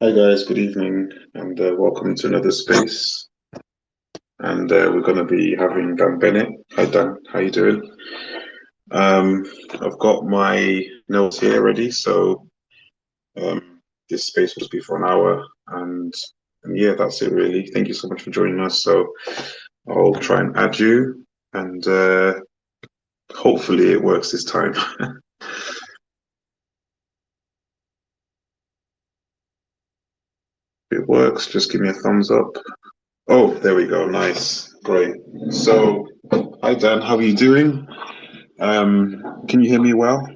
Hi guys, good evening, and welcome to another space. And we're going to be having Dan Bennett. Hi Dan, how you doing? Um, I've got my notes here ready, so this space will just be for an hour, and yeah, that's it really. Thank you so much for joining us. So I'll try and add you, and hopefully it works this time. If it works, just give me a thumbs up. Oh, there we go. Nice, great. So, hi Dan, how are you doing? Can you hear me well?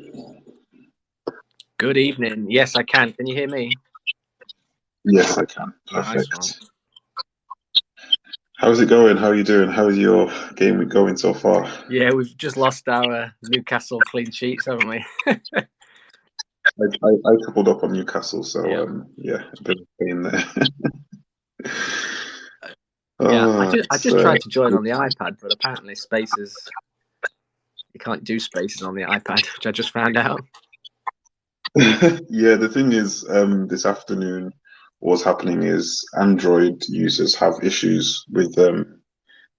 Good evening. Yes, I can. Can you hear me? Yes, I can. Nice one. Perfect. How's it going? How are you doing? How's your game week going so far? Yeah, we've just lost our Newcastle clean sheets, haven't we? I coupled up on Newcastle, so Yeah. yeah, a bit of pain there. Yeah. I Oh, just I it's just tried to join on the iPad, but apparently spaces you can't do spaces on the iPad, which I just found out. yeah. The thing is, this afternoon, what's happening is Android users have issues with the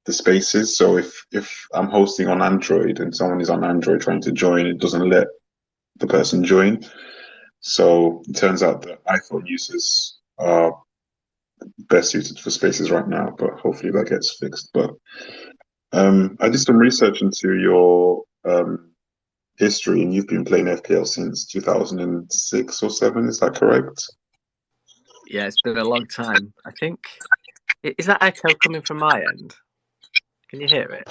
spaces. So if I'm hosting on Android and someone is on Android trying to join, it doesn't let the person join. So it turns out that iPhone users are best suited for spaces right now, but hopefully that gets fixed. But I did some research into your history, and you've been playing FPL since 2006 or seven. Is that correct? Yeah, it's been a long time. I think is that echo coming from my end? Can you hear it?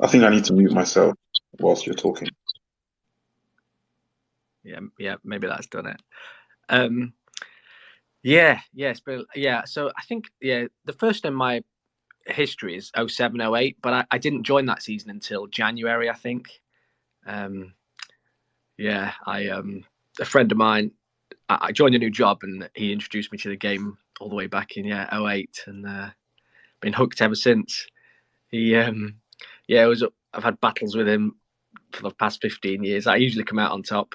I think I need to mute myself whilst you're talking. Yeah, maybe that's done it. Um, yeah, it's been yeah. So I think the first in my history is 07, 08, but I didn't join that season until January, I think. Um, yeah, I a friend of mine. I joined a new job, and he introduced me to the game all the way back in 08, and been hooked ever since. He yeah, it was. I've had battles with him for the past 15 years. I usually come out on top.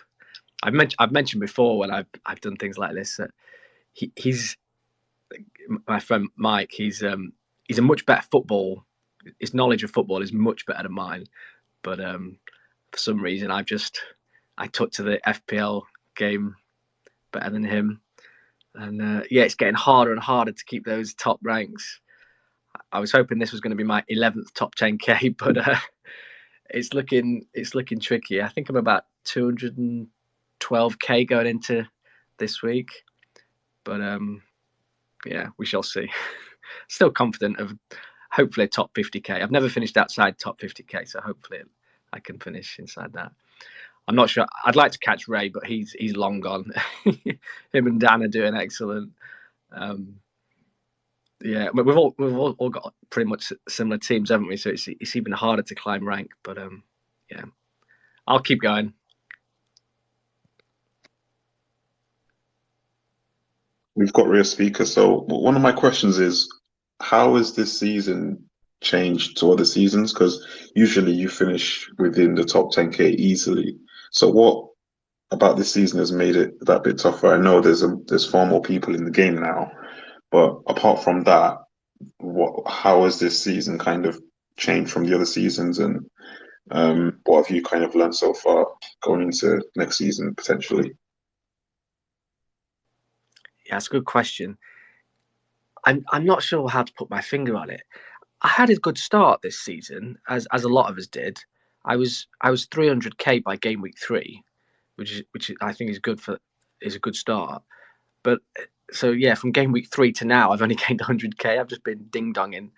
I've mentioned before when I've done things like this that he's my friend Mike. He's a much better football. His knowledge of football is much better than mine. But for some reason, I took to the FPL game better than him. And yeah, it's getting harder and harder to keep those top ranks. I was hoping this was going to be my 11th top 10k, but it's looking tricky. I think I'm about 212k going into this week, but yeah, we shall see. Still confident of hopefully a top 50k. I've never finished outside top 50k, so hopefully I can finish inside that. I'm not sure. I'd like to catch Ray, but he's long gone. Him and Dan are doing excellent. Um, yeah, we've all got pretty much similar teams, haven't we? So it's even harder to climb rank. But yeah, I'll keep going. We've got rear speakers. So one of my questions is, how has this season changed to other seasons? Because usually you finish within the top 10K easily. So what about this season has made it that bit tougher? I know there's far more people in the game now, but apart from that, how has this season kind of changed from the other seasons, and what have you kind of learned so far going into next season potentially? Yeah, that's a good question. I'm not sure how to put my finger on it. I had a good start this season, as a lot of us did. I was 300k by game week 3, which I think is a good start. But so yeah, from game week 3 to now, I've only gained 100k. I've just been ding donging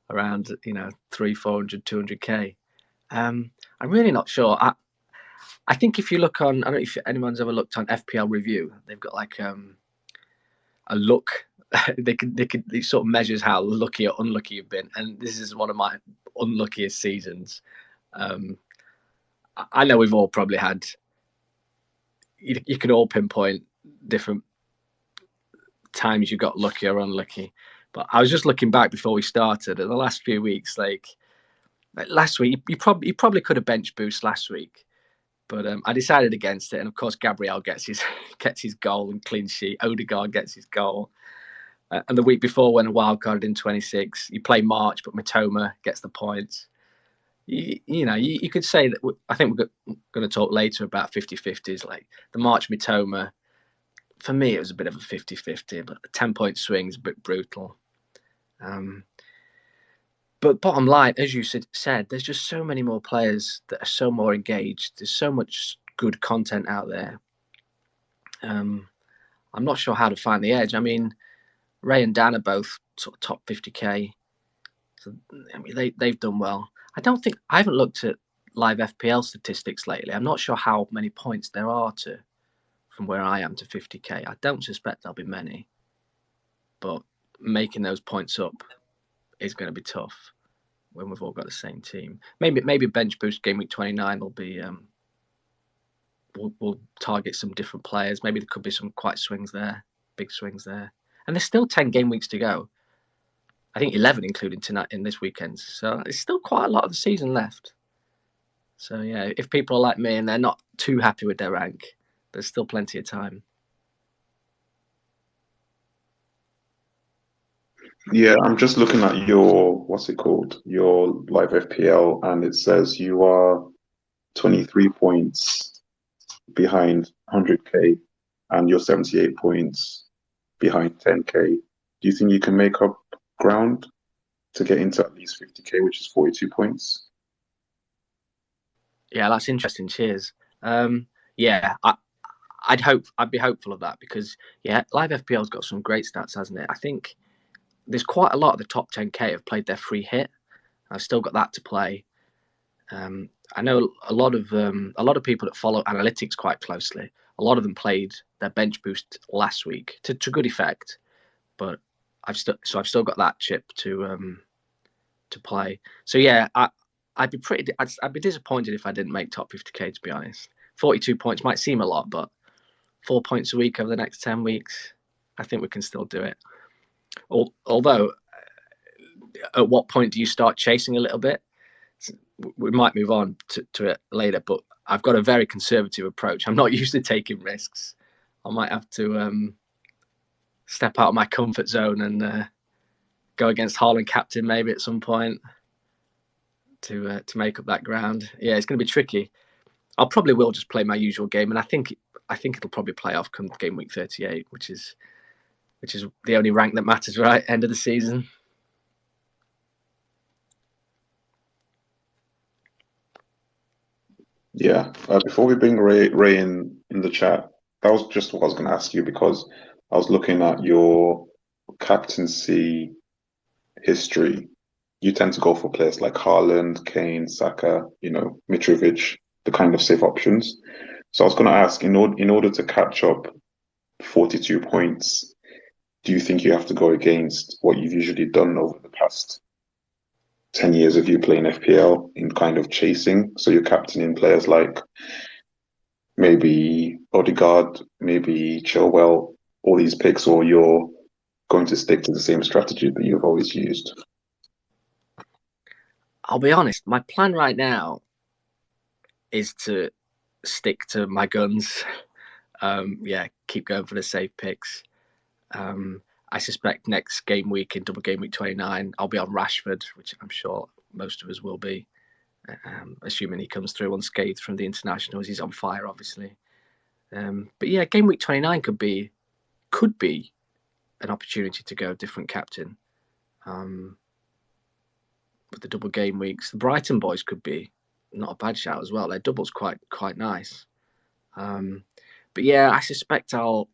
around 300, 400, 200k. I'm really not sure. I think if you look on, I don't know if anyone's ever looked on FPL Review. They've got like a look. They could it sort of measures how lucky or unlucky you've been, and this is one of my unluckiest seasons. Um, I know we've all probably had. You can all pinpoint different times you got lucky or unlucky, but I was just looking back before we started in the last few weeks. Like last week, you probably could have bench boost last week, But I decided against it, and of course Gabriel gets his goal and clean sheet. Odegaard gets his goal, and the week before when a wild card in 26, you play March, but Matoma gets the points. You could say that. I think we're going to talk later about 50-50s, like the March Matoma. For me, it was a bit of a 50-50, but the 10-point swing is a bit brutal. But bottom line, as you said, there's just so many more players that are so more engaged. There's so much good content out there. I'm not sure how to find the edge. I mean, Ray and Dan are both sort of top 50k. So, I mean, they've done well. I haven't looked at live FPL statistics lately. I'm not sure how many points there are from where I am to 50k. I don't suspect there'll be many. But making those points up is going to be tough when we've all got the same team. Maybe bench boost game week 29 will be we'll target some different players. Maybe there could be some quite swings there, big swings there. And there's still 10 game weeks to go. I think 11 including tonight in this weekend. So it's still quite a lot of the season left. So yeah, if people are like me and they're not too happy with their rank, there's still plenty of time. Yeah, I'm just looking at your, what's it called? Your live FPL, and it says you are 23 points behind 100k and you're 78 points behind 10k. Do you think you can make up ground to get into at least 50k, which is 42 points? Yeah, that's interesting. Cheers. Yeah, I'd be hopeful of that because live FPL's got some great stats, hasn't it? I think there's quite a lot of the top 10k have played their free hit. I've still got that to play. I know a lot of people that follow analytics quite closely. A lot of them played their bench boost last week to good effect, but I've still got that chip to play. So yeah, I'd be disappointed if I didn't make top 50k. To be honest, 42 points might seem a lot, but 4 points a week over the next 10 weeks, I think we can still do it. Although, at what point do you start chasing a little bit? We might move on to it later, but I've got a very conservative approach. I'm not used to taking risks. I might have to step out of my comfort zone and go against Haaland captain maybe at some point to make up that ground. Yeah, it's going to be tricky. I probably will just play my usual game, and I think it'll probably play off come game week 38, which is the only rank that matters, right? End of the season. Yeah. Before we bring Ray in the chat, that was just what I was going to ask you because I was looking at your captaincy history. You tend to go for players like Haaland, Kane, Saka, Mitrovic, the kind of safe options. So I was going to ask, in order to catch up 42 points, do you think you have to go against what you've usually done over the past 10 years of you playing FPL in kind of chasing? So you're captaining players like maybe Odegaard, maybe Chilwell, all these picks, or you're going to stick to the same strategy that you've always used? I'll be honest, my plan right now is to stick to my guns. Keep going for the safe picks. I suspect next game week in double game week 29, I'll be on Rashford, which I'm sure most of us will be, assuming he comes through unscathed from the internationals. He's on fire, obviously. But yeah, game week 29 could be an opportunity to go different captain. With the double game weeks, the Brighton boys could be not a bad shout as well. Their double's quite nice. But yeah, I suspect I'll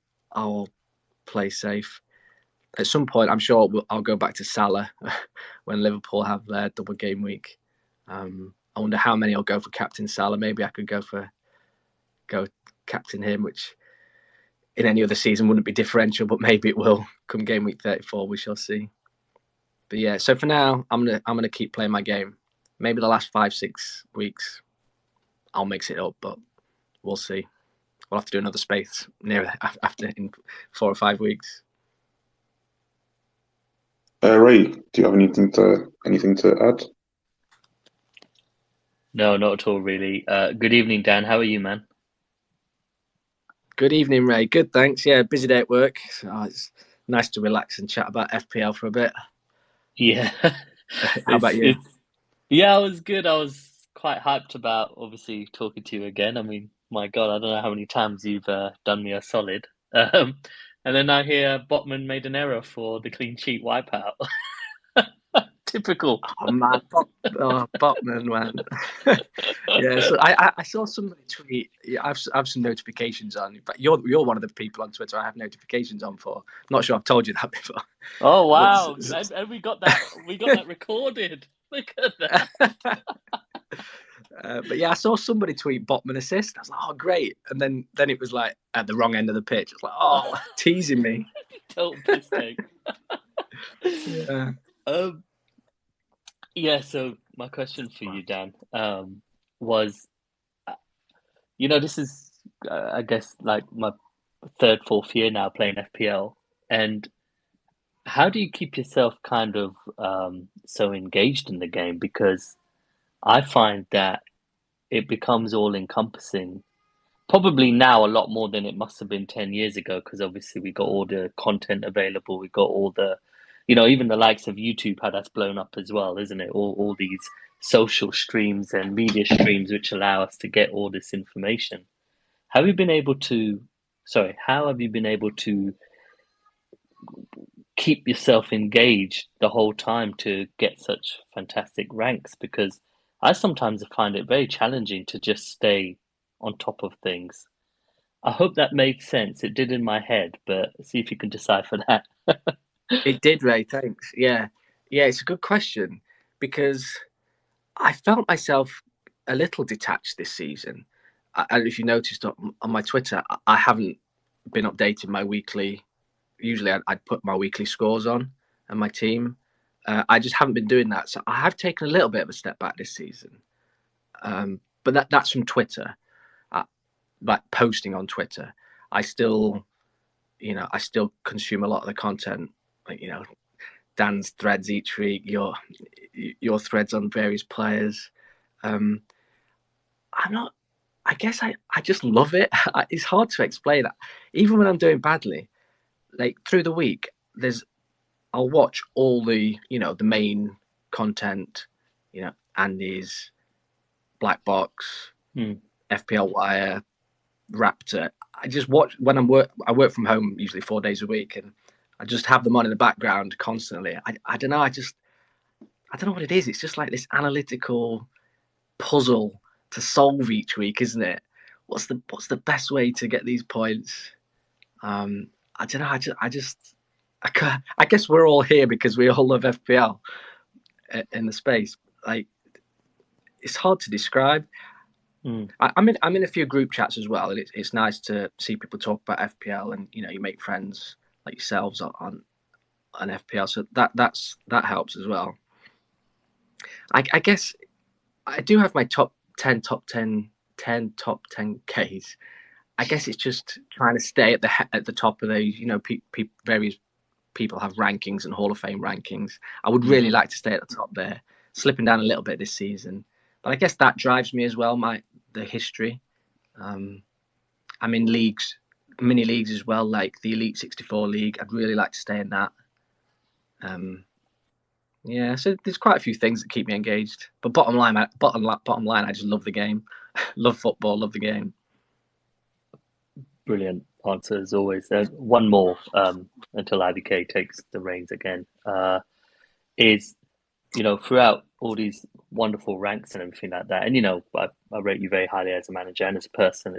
play safe. At some point, I'm sure I'll go back to Salah when Liverpool have their double game week. I wonder how many I'll go for captain Salah. Maybe I could go captain him, which in any other season wouldn't be differential, but maybe it will come game week 34. We shall see. But yeah, so for now, I'm gonna keep playing my game. Maybe the last 5-6 weeks, I'll mix it up, but we'll see. We'll have to do another space near after in 4 or 5 weeks. Ray, do you have anything to add? No, not at all, really. Good evening, Dan. How are you, man? Good evening, Ray. Good, thanks. Yeah, busy day at work. So it's nice to relax and chat about FPL for a bit. Yeah, How about you? it's yeah, I was good. I was quite hyped about obviously talking to you again. I mean, my God, I don't know how many times you've done me a solid. Um, and then I hear Botman made an error for the clean sheet wipeout. Typical. Oh man, Botman, man. Yeah, so I saw somebody tweet. Yeah, I've some notifications on. But you're one of the people on Twitter I have notifications on for. Not sure I've told you that before. Oh But wow, and we got that recorded. Look at that. but yeah, I saw somebody tweet Botman assist. I was like, oh great, and then it was like at the wrong end of the pitch. I was like, oh, teasing me. Total piss take. Yeah. Um, yeah. So my question for you, Dan, was this is, I guess, like my third, fourth year now playing FPL. And how do you keep yourself kind of so engaged in the game? Because I find that it becomes all encompassing. Probably now a lot more than it must have been 10 years ago, because obviously we got all the content available. We got all the, even the likes of YouTube, how that's blown up as well, isn't it? All these social streams and media streams which allow us to get all this information. Have you been able to, how have you been able to keep yourself engaged the whole time to get such fantastic ranks? Because I sometimes find it very challenging to just stay on top of things. I hope that made sense. It did in my head, but see if you can decipher that. It did, Ray. Thanks. Yeah, yeah. It's a good question because I felt myself a little detached this season. And if you noticed on my Twitter, I haven't been updating my weekly. Usually, I'd put my weekly scores on and my team. I just haven't been doing that, so I have taken a little bit of a step back this season. But that's from Twitter, uh, like posting on Twitter. I still, I still consume a lot of the content. Like, Dan's threads each week, your threads on various players. Um, I'm not. I guess I just love it. It's hard to explain. Even when I'm doing badly, like through the week, I'll watch all the main content, Andy's Black Box, Hmm. FPL Wire, Raptor. I just watch when I work from home usually 4 days a week, and I just have them on in the background constantly. I don't know. I don't know what it is. It's just like this analytical puzzle to solve each week, isn't it? What's the best way to get these points? I don't know. I guess we're all here because we all love FPL in the space. Like it's hard to describe. Hmm. I'm in a few group chats as well, and it's nice to see people talk about FPL, and you make friends like yourselves on FPL, so that helps as well. I guess I do have my top 10 Ks. I guess it's just trying to stay at the top of those. Various people have rankings and Hall of Fame rankings. I would Hmm. really like to stay at the top there. Slipping down a little bit this season, but I guess that drives me as well. The history. Um, I'm in leagues, mini leagues as well, like the Elite 64 League. I'd really like to stay in that. Um, yeah, so there's quite a few things that keep me engaged. But bottom line, I just love the game, love football, love the game. Brilliant answer as always. One more until IBK takes the reins again. Is throughout all these wonderful ranks and everything like that, and I rate you very highly as a manager and as a person.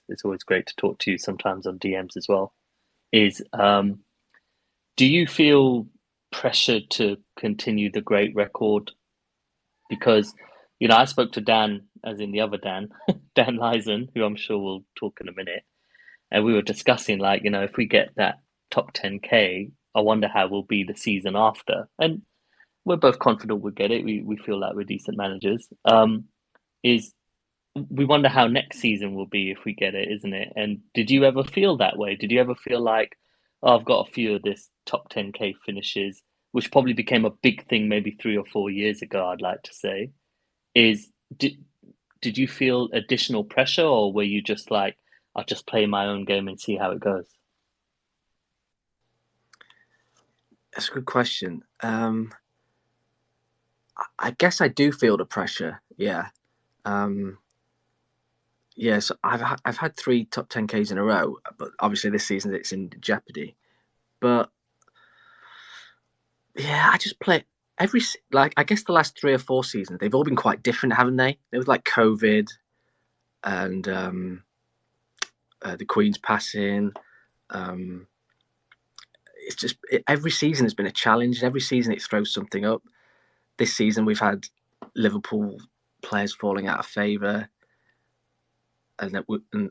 It's always great to talk to you sometimes on DMs as well. Is Do you feel pressured to continue the great record? Because I spoke to Dan, as in the other Dan, Dan Lyson, who I'm sure we'll talk in a minute, and we were discussing like, if we get that top 10K, I wonder how we'll be the season after. And we're both confident we'll get it. We feel like we're decent managers. Is We wonder how next season will be if we get it, isn't it? And did you ever feel that way? Did you ever feel like, oh, I've got a few of this top 10K finishes, which probably became a big thing maybe 3 or 4 years ago, I'd like to say. Is did, did you feel additional pressure, or were you just like, I'll just play my own game and see how it goes? That's a good question. I guess I do feel the pressure. Yeah. Yeah, so I've had 3 top 10Ks in a row, but obviously this season it's in jeopardy. But yeah, I just play I guess the last 3 or 4 seasons they've all been quite different, haven't they? There was like COVID and the Queen's passing. It's just every season has been a challenge. Every season it throws something up. This season we've had Liverpool players falling out of favour. And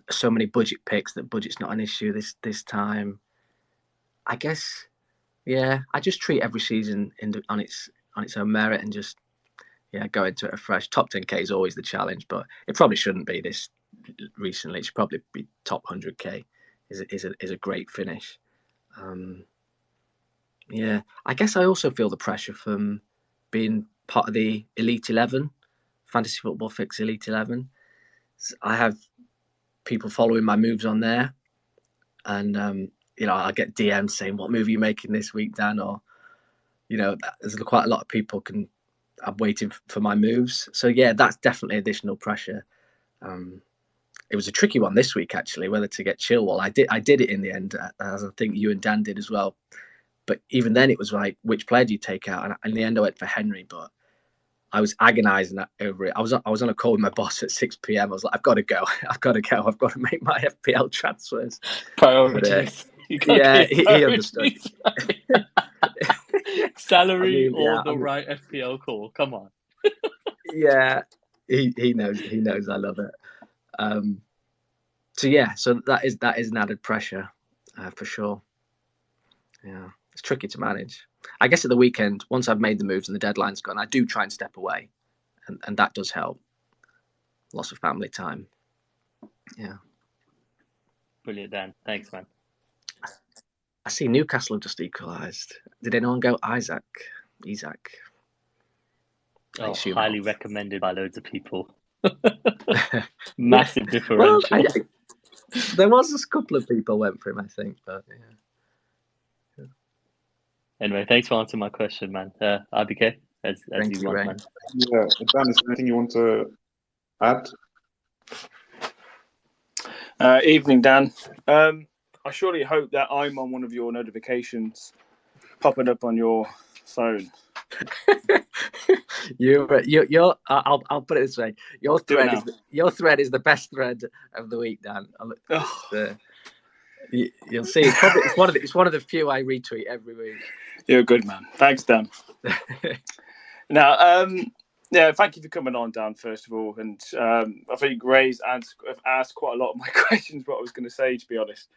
so many budget picks that budget's not an issue this time. I guess, yeah, I just treat every season on its own merit and just go into it afresh. Top 10K is always the challenge, but it probably shouldn't be this recently. It should probably be top 100K. Is a great finish. Yeah, I guess I also feel the pressure from being part of the Elite 11, Fantasy Football Fix Elite 11. I have people following my moves on there, and I get DMs saying, "What move are you making this week, Dan?" Or there's quite a lot of people I'm waiting for my moves. So yeah, that's definitely additional pressure. It was a tricky one this week actually, whether to get Chilwell. I did it in the end, as I think you and Dan did as well. But even then, it was like, which player do you take out? And in the end, I went for Henry, but I was agonising over it. I was on a call with my boss at 6 p.m. I was like, I've got to go. I've got to make my FPL transfers. Priorities. But, he understood. Salary the right FPL call. Come on. Yeah, he knows I love it. So that is an added pressure for sure. Yeah, it's tricky to manage. I guess at the weekend, once I've made the moves and the deadline's gone, I do try and step away, and that does help. Lots of family time. Yeah. Brilliant, Dan. Thanks, man. I see Newcastle have just equalised. Did anyone go Isaac? Oh, highly recommended by loads of people. Massive differential. Well, there was a couple of people went for him, I think, but yeah. Anyway, thanks for answering my question, man. IBK, as Thank you, Ray. Man. Yeah, Dan, is there anything you want to add? Evening, Dan. I surely hope that I'm on one of your notifications popping up on your phone. I'll put it this way. Your thread is the best thread of the week, Dan. You'll see. It's one of the few I retweet every week. You're a good man. Thanks, Dan. Now, thank you for coming on, Dan, first of all. And I think Ray's asked quite a lot of my questions, what I was going to say, to be honest.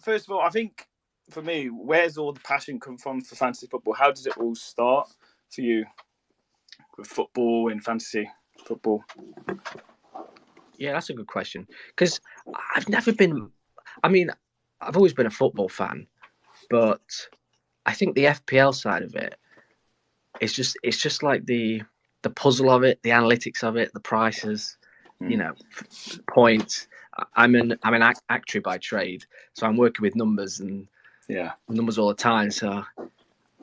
First of all, I think for me, where's all the passion come from for fantasy football? How does it all start for you with football and fantasy football? Yeah, that's a good question. Because I've always been a football fan, but I think the FPL side of it, it's just like the puzzle of it, the analytics of it, the prices, points. I'm an actuary by trade, so I'm working with numbers and numbers all the time. So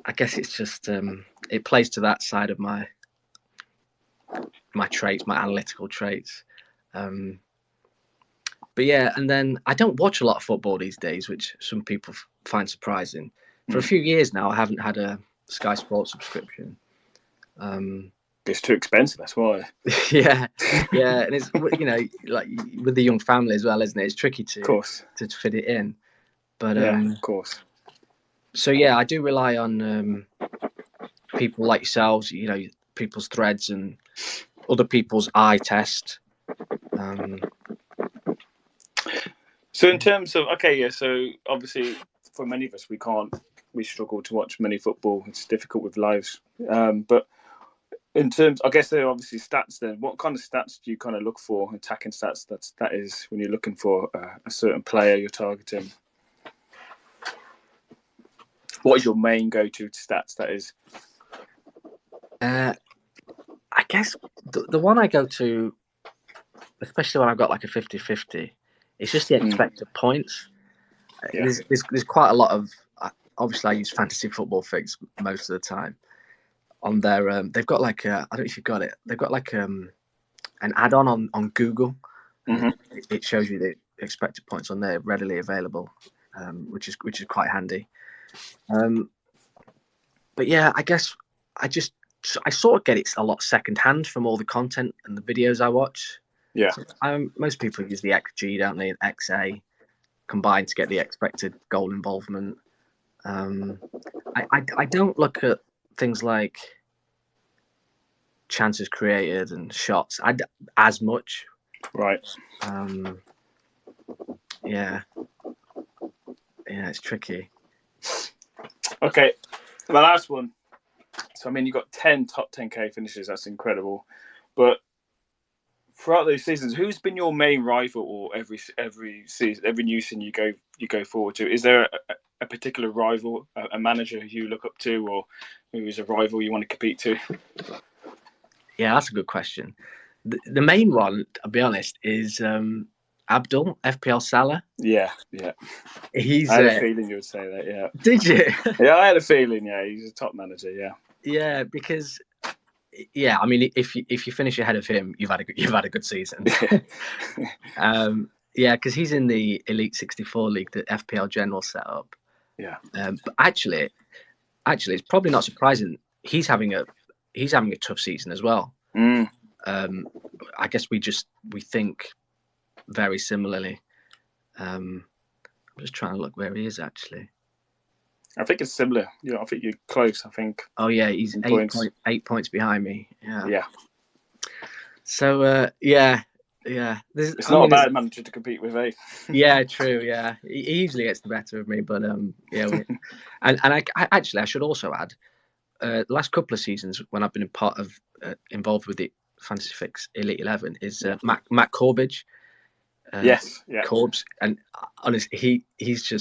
I guess it's just it plays to that side of my traits, my analytical traits. But yeah, and then I don't watch a lot of football these days, which some people find surprising. For a few years now, I haven't had a Sky Sports subscription. It's too expensive, that's why. yeah, and it's like with the young family as well, isn't it? It's tricky to fit it in. But of course. So yeah, I do rely on people like yourselves, people's threads and other people's eye test. So in terms of so obviously for many of us we struggle to watch many football. It's difficult with lives. But in terms, I guess there are obviously stats then. What kind of stats do you kind of look for, attacking stats, that is, when you're looking for a certain player you're targeting? What is your main go-to stats, that is? I guess The one I go to, especially when I've got like a 50-50, it's just the expected points. Yeah. There's quite a lot of, obviously I use fantasy football fix most of the time. On their, they've got like, I don't know if you've got it, they've got like an add-on on Google. It shows you the expected points on there readily available, which is quite handy. But yeah, I guess I sort of get it a lot secondhand from all the content and the videos I watch. Yeah. So, most people use the XG, don't they, and XA combined to get the expected goal involvement. I don't look at things like chances created and shots as much. Right. Yeah, it's tricky. Okay, the last one. So I mean, you got 10 top 10K finishes. That's incredible. But throughout those seasons, who's been your main rival, or every season, every new season you go forward to? Is there a particular rival, a manager who you look up to, or who is a rival you want to compete to? Yeah, that's a good question. The main one, I'll be honest, is Abdul FPL Salah. Yeah. I had a feeling you would say that. Yeah. Did you? Yeah, I had a feeling. Yeah, he's a top manager. Yeah. Yeah, because I mean, if you finish ahead of him, you've had a good season. Yeah, because he's in the Elite 64 league that FPL General set up. Yeah. But actually, it's probably not surprising. He's having a tough season as well. I guess we think very similarly. I'm just trying to look where he is actually. I think it's similar. I think you're close. I think. Oh yeah, he's 8 points behind me. Yeah. Yeah. So yeah. It's not a bad manager to compete with, eh? Yeah, true. Yeah, he usually gets the better of me, but yeah. And I should also add, the last couple of seasons when I've been involved with the Fantasy Fix Elite 11 is Matt Corbridge. Yes, yeah. Corbs, and honestly, he's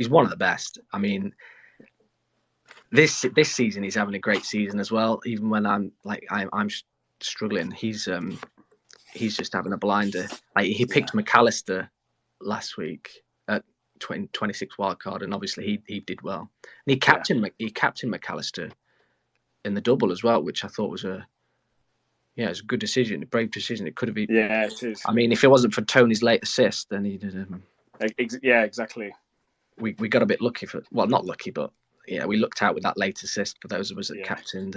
one of the best. I mean, this season he's having a great season as well. Even when I'm struggling, he's just having a blinder. Like he picked McAllister last week at 26 wildcard, and obviously he did well. And he captained McAllister in the double as well, which I thought was it's a good decision, a brave decision. It could have been. Yeah, it is. I mean, if it wasn't for Tony's late assist, then he did. Yeah, exactly. We got a bit lucky not lucky, but yeah, we looked out with that late assist for those of us that Captain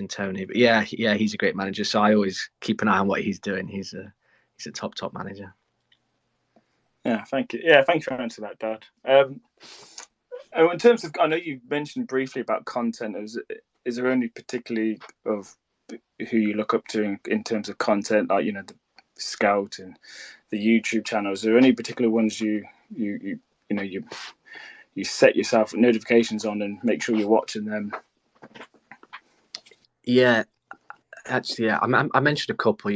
Tony. But yeah, he's a great manager. So I always keep an eye on what he's doing. He's a top manager. Yeah, thank you. Yeah, thanks for answering that, Dad. In terms of, I know you mentioned briefly about content. Is there any particularly of who you look up to in terms of content, like the Scout and the YouTube channels? Are there any particular ones you set yourself notifications on and make sure you're watching them? Yeah, actually, yeah. I mentioned a couple.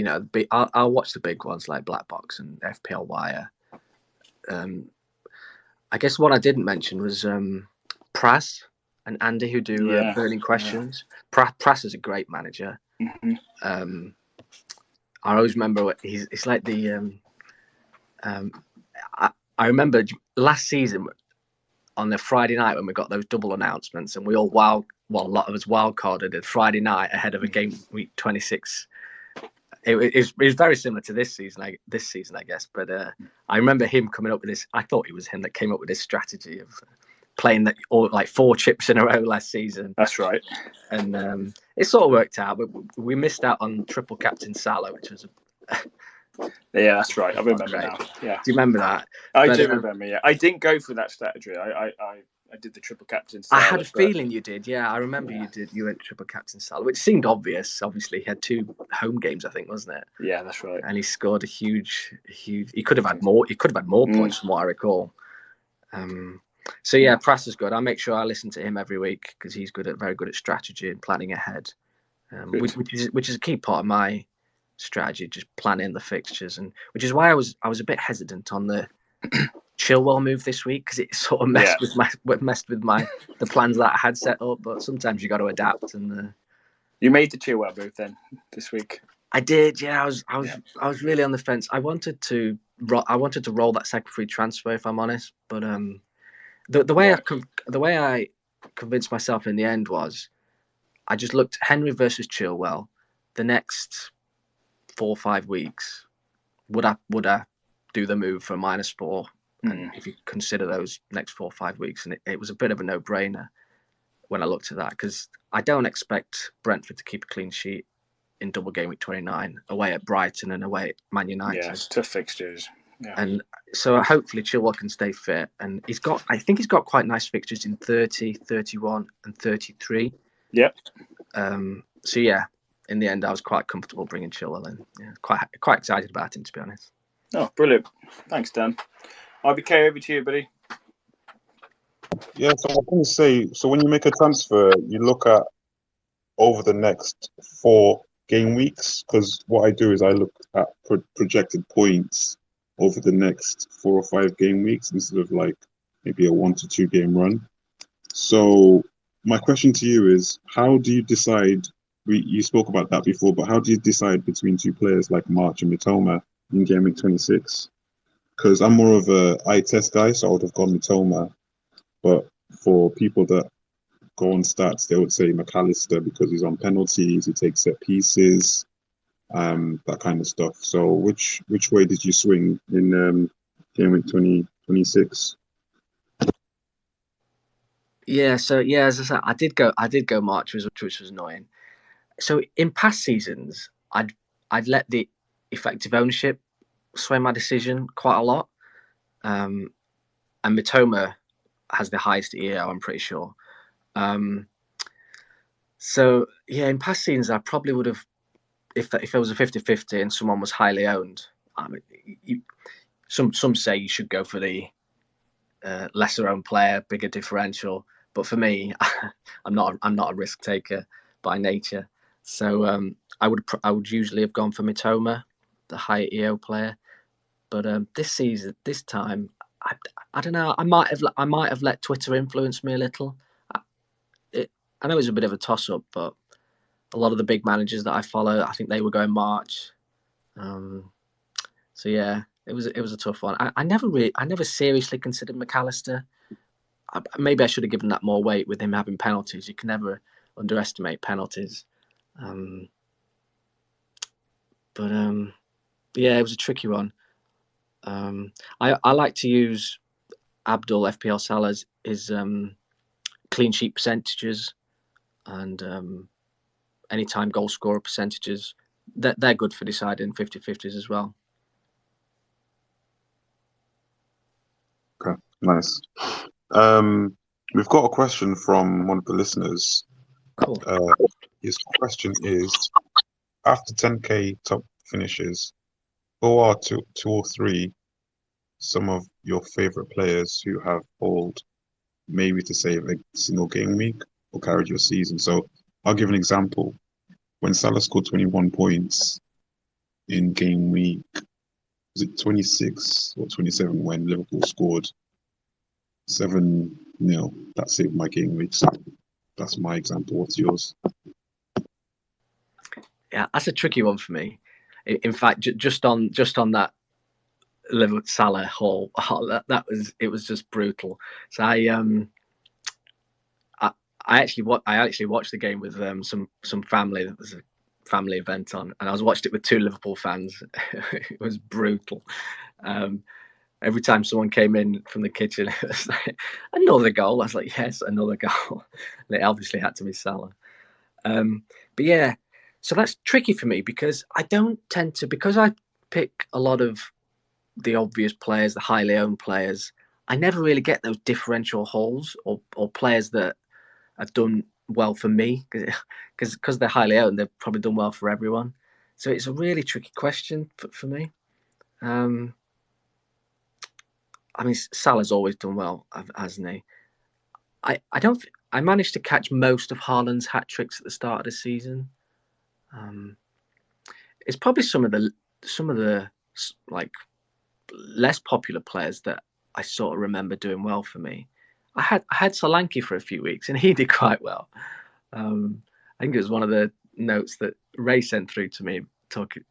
I'll watch the big ones like Black Box and FPLWay. I guess what I didn't mention was Pras and Andy, who do burning questions. Yeah. Pras is a great manager. Mm-hmm. I always remember it's like the. I remember last season on the Friday night when we got those double announcements, and we all a lot of us wildcarded it Friday night ahead of a game week 26. It was very similar to this season, I guess. But I remember him coming up with this. I thought it was him that came up with this strategy of playing like 4 chips in a row last season. That's right. And it sort of worked out, but we missed out on triple captain Salah, which was yeah, that's right. I remember now. Yeah. Do you remember that? I do remember. Yeah, I didn't go for that strategy. I did the triple captain Salah. I had a feeling you did. Yeah, I remember you did. You went triple captain Salah, which seemed obvious. Obviously, he had 2 home games, I think, wasn't it? Yeah, that's right. And he scored a huge. He could have had more. He could have had more points from what I recall. So yeah, Pras is good. I make sure I listen to him every week because he's very good at strategy and planning ahead, which is a key part of my strategy, just planning the fixtures, and which is why I was a bit hesitant on the Chilwell move this week because it sort of messed with the plans that I had set up. But sometimes you got to adapt, and You made the Chilwell move then this week. I did, yeah. I was really on the fence. I wanted to roll that second free transfer, if I'm honest. But the way I convinced myself in the end was I just looked at Henry versus Chilwell. The next 4 or 5 weeks, would I do the move for -4? And if you consider those next 4 or 5 weeks, and it was a bit of a no-brainer when I looked at that, because I don't expect Brentford to keep a clean sheet in double game week 29, away at Brighton and away at Man United. Yeah, it's tough fixtures. Yeah. And so hopefully Chilwell can stay fit. And I think he's got quite nice fixtures in 30, 31 and 33. Yep. So yeah, in the end, I was quite comfortable bringing Chilwell in. Yeah, quite excited about him, to be honest. Oh, brilliant. Thanks, Dan. RBK, over to you, buddy. Yeah, so I was going to say, so when you make a transfer, you look at over the next 4 game weeks, because what I do is I look at projected points over the next 4 or 5 game weeks instead of like maybe a 1 to 2 game run. So my question to you is, how do you decide? You spoke about that before, but how do you decide between 2 players like March and Mitoma in game week 26? Because I'm more of a eye test guy, so I would have gone Mitoma. But for people that go on stats, they would say McAllister because he's on penalties, he takes set pieces, that kind of stuff. So which way did you swing in game week 26? Yeah, so yeah, as I said, I did go March, which was annoying. So in past seasons, I'd let the effective ownership sway my decision quite a lot. And Mitoma has the highest EAO, I'm pretty sure. So yeah, in past seasons, I probably would have, if it was a 50-50 and someone was highly owned. I mean, some say you should go for the lesser owned player, bigger differential. But for me, I'm not a risk taker by nature. So I would usually have gone for Mitoma, the high EO player. But this time, I don't know. I might have let Twitter influence me a little. I know it's a bit of a toss up, but a lot of the big managers that I follow, I think they were going March. So yeah, it was a tough one. I never seriously considered McAllister. Maybe I should have given that more weight with him having penalties. You can never underestimate penalties. But yeah, it was a tricky one. I like to use Abdul FPL Salah's his clean sheet percentages and anytime goal scorer percentages. They're good for deciding 50-50s as well. Okay, nice. We've got a question from one of the listeners. Cool. His question is, after 10k top finishes, who are 2 or 3 some of your favorite players who have pulled maybe to save a single game week or carried your season? So I'll give an example. When Salah scored 21 points in game week, was it 26 or 27 when Liverpool scored 7-0? That saved my game week. So that's my example. What's yours? Yeah, that's a tricky one for me. In fact, just on that Liverpool Salah haul, it was just brutal. So I actually watched the game with some family. There was a family event on, and I watched it with 2 Liverpool fans. It was brutal. Every time someone came in from the kitchen, it was like, another goal. I was like, yes, another goal. And it obviously had to be Salah. But yeah, so that's tricky for me because I don't tend to, because I pick a lot of the obvious players, the highly owned players, I never really get those differential hauls or players that have done well for me because they're highly owned. They've probably done well for everyone. So it's a really tricky question for me. I mean, Salah's always done well, hasn't he? I managed to catch most of Haaland's hat tricks at the start of the season. It's probably some of the like less popular players that I sort of remember doing well for me. I had Solanke for a few weeks and he did quite well. I think it was one of the notes that Ray sent through to me talking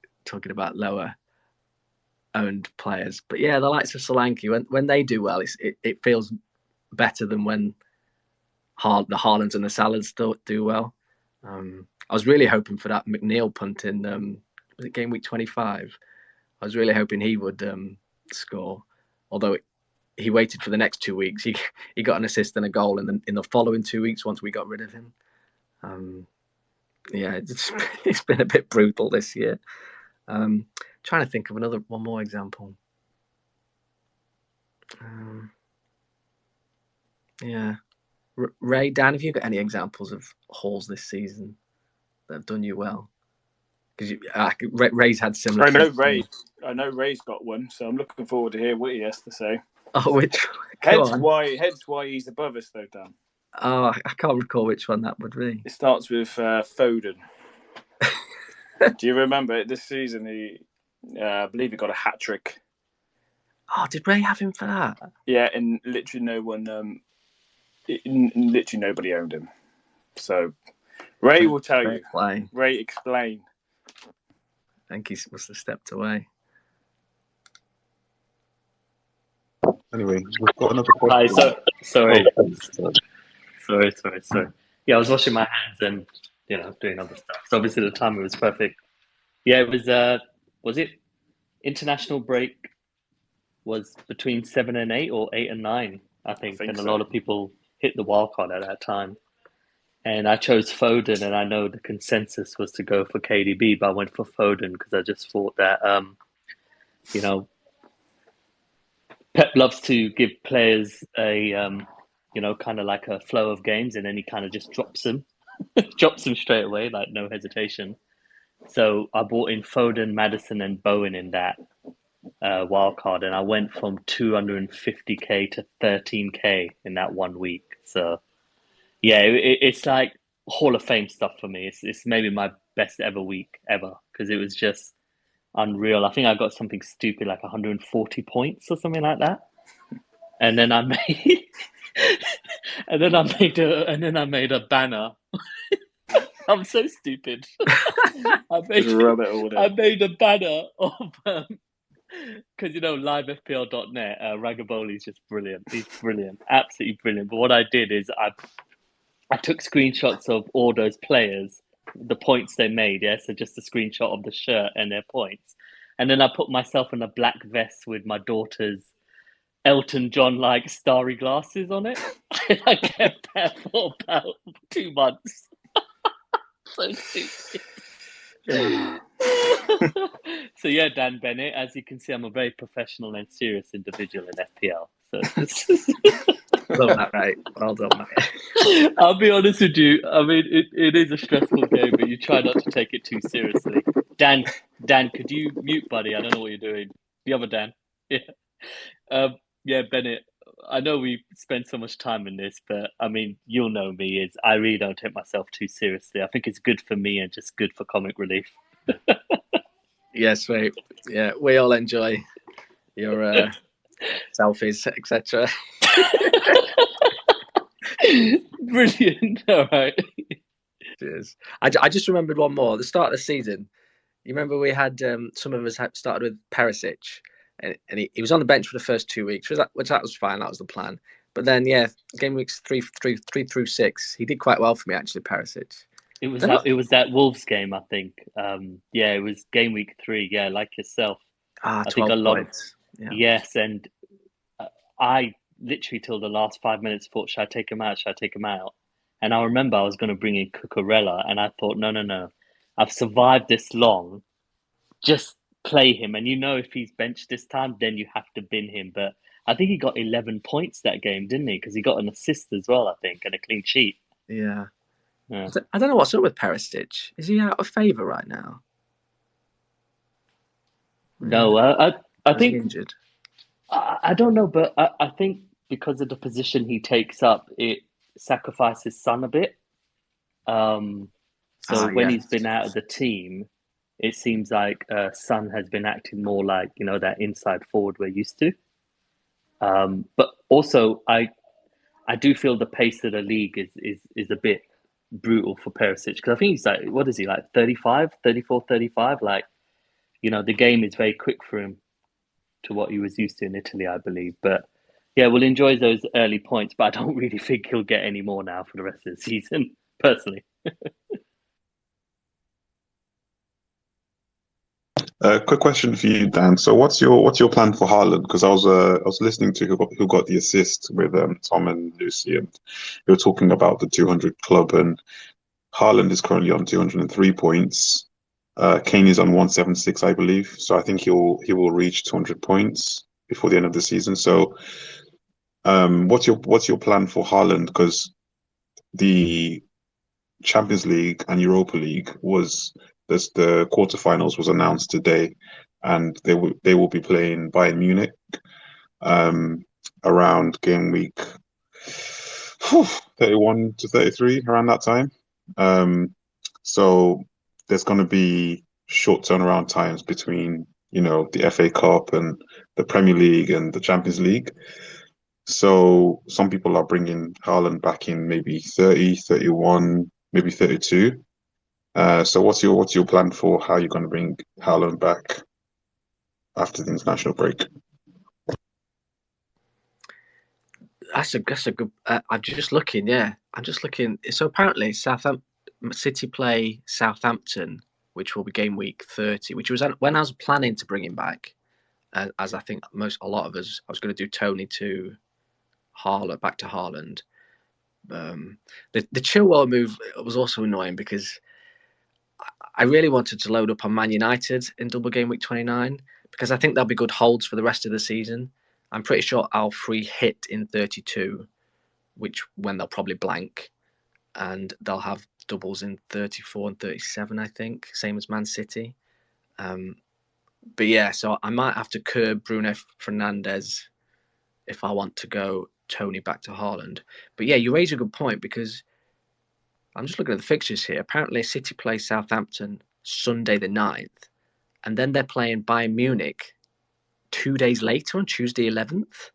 about lower owned players. But yeah, the likes of Solanke, when they do well, it feels better than when the Haalands and the Salahs still do well. I was really hoping for that McNeil punt in was it game week 25? I was really hoping he would score, although he waited for the next 2 weeks. He got an assist and a goal in the following 2 weeks once we got rid of him. Yeah, it's been a bit brutal this year. Trying to think of one more example. Yeah, Ray, Dan, have you got any examples of hauls this season that have done you well? Because Ray's had similar. I know Ray's got one, so I'm looking forward to hear what he has to say. Oh, which? Hence why he's above us, though, Dan. Oh, I can't recall which one that would be. It starts with Foden. Do you remember this season? I believe he got a hat trick. Oh, did Ray have him for that? Yeah, and literally no one, literally nobody owned him. So Ray will tell you. Ray, explain. I think he must have stepped away. Anyway, we've got another question. Hi, sorry. Yeah, I was washing my hands and doing other stuff. So obviously the timing was perfect. Yeah, it was it international break was between 7 and 8 or 8 and 9, I think and so. A lot of people hit the wild card at that time. And I chose Foden, and I know the consensus was to go for KDB, but I went for Foden because I just thought that Pep loves to give players a kind of like a flow of games, and then he kind of just drops them straight away, like no hesitation. So I bought in Foden, Maddison, and Bowen in that wild card, and I went from 250k to 13k in that 1 week. So yeah, it's like Hall of Fame stuff for me. It's maybe my best ever week ever because it was just unreal. I think I got something stupid like 140 points or something like that, and then I made I made a banner. I'm so stupid. I made a banner of because livefpl.net. Ragaboli's just brilliant. He's brilliant, absolutely brilliant. But what I did is I took screenshots of all those players, the points they made. Yeah, so just a screenshot of the shirt and their points, and then I put myself in a black vest with my daughter's Elton John like starry glasses on it. And I kept that for about 2 months. So stupid. So yeah, Dan Bennett, as you can see, I'm a very professional and serious individual in FPL. So well done, right? Well done, mate. I'll be honest with you. I mean, it is a stressful game, but you try not to take it too seriously. Dan, could you mute, buddy? I don't know what you're doing. The other Dan. Yeah, Bennett. I know we spend so much time in this, but I mean, you'll know me. I really don't take myself too seriously. I think it's good for me and just good for comic relief. Yes, mate. Yeah, we all enjoy your selfies, etc. Brilliant. All right. Cheers. I just remembered one more. At the start of the season, you remember we had some of us had started with Perisic. And he was on the bench for the first 2 weeks, which that was fine. That was the plan. But then, yeah, game weeks 3 through 6, he did quite well for me actually. Perisic. It was that Wolves game, I think. Yeah, it was game week 3. Yeah, like yourself. I think a lot points. Yeah. Yes, and I literally till the last 5 minutes thought, should I take him out? Should I take him out? And I remember I was going to bring in Cucurella, and I thought, no. I've survived this long. Just play him, and if he's benched this time, then you have to bin him. But I think he got 11 points that game, didn't he? Because he got an assist as well, I think, and a clean sheet. Yeah. I don't know what's up with Perisic. Is he out of favour right now? No, I think injured. I don't know, but I think because of the position he takes up, it sacrifices Son a bit. When he's been out of the team, it seems like Son has been acting more like, that inside forward we're used to. But also, I do feel the pace of the league is a bit brutal for Perisic, because I think he's like, what is he, like 35, 34, 35? Like, the game is very quick for him to what he was used to in Italy, I believe. But yeah, we'll enjoy those early points, but I don't really think he'll get any more now for the rest of the season, personally. Quick question for you, Dan. So what's your plan for Haaland? Because I was listening to who got the assist with Tom and Lucy, and they were talking about the 200 club, and Haaland is currently on 203 points. Kane is on 176, I believe. So I think he will reach 200 points before the end of the season. So what's your plan for Haaland? Because the Champions League and Europa League the quarterfinals was announced today, and they will be playing Bayern Munich around game week 31 to 33, around that time. So there's going to be short turnaround times between the FA Cup and the Premier League and the Champions League. So some people are bringing Haaland back in maybe 30, 31, maybe 32. So what's your plan for how you're going to bring Haaland back after the international break? That's a good. I'm just looking. Yeah, I'm just looking. So apparently, City play Southampton, which will be game week 30. Which was when I was planning to bring him back, as I think a lot of us. I was going to do Tony to Haaland, back to Haaland. The Chilwell move was also annoying because I really wanted to load up on Man United in double game week 29 because I think they'll be good holds for the rest of the season. I'm pretty sure I'll free hit in 32, when they'll probably blank, and they'll have doubles in 34 and 37, I think, same as Man City. But yeah, so I might have to curb Bruno Fernandes if I want to go Tony back to Haaland. But yeah, you raise a good point because I'm just looking at the fixtures here. Apparently, City play Southampton Sunday the 9th, and then they're playing Bayern Munich 2 days later on Tuesday 11th.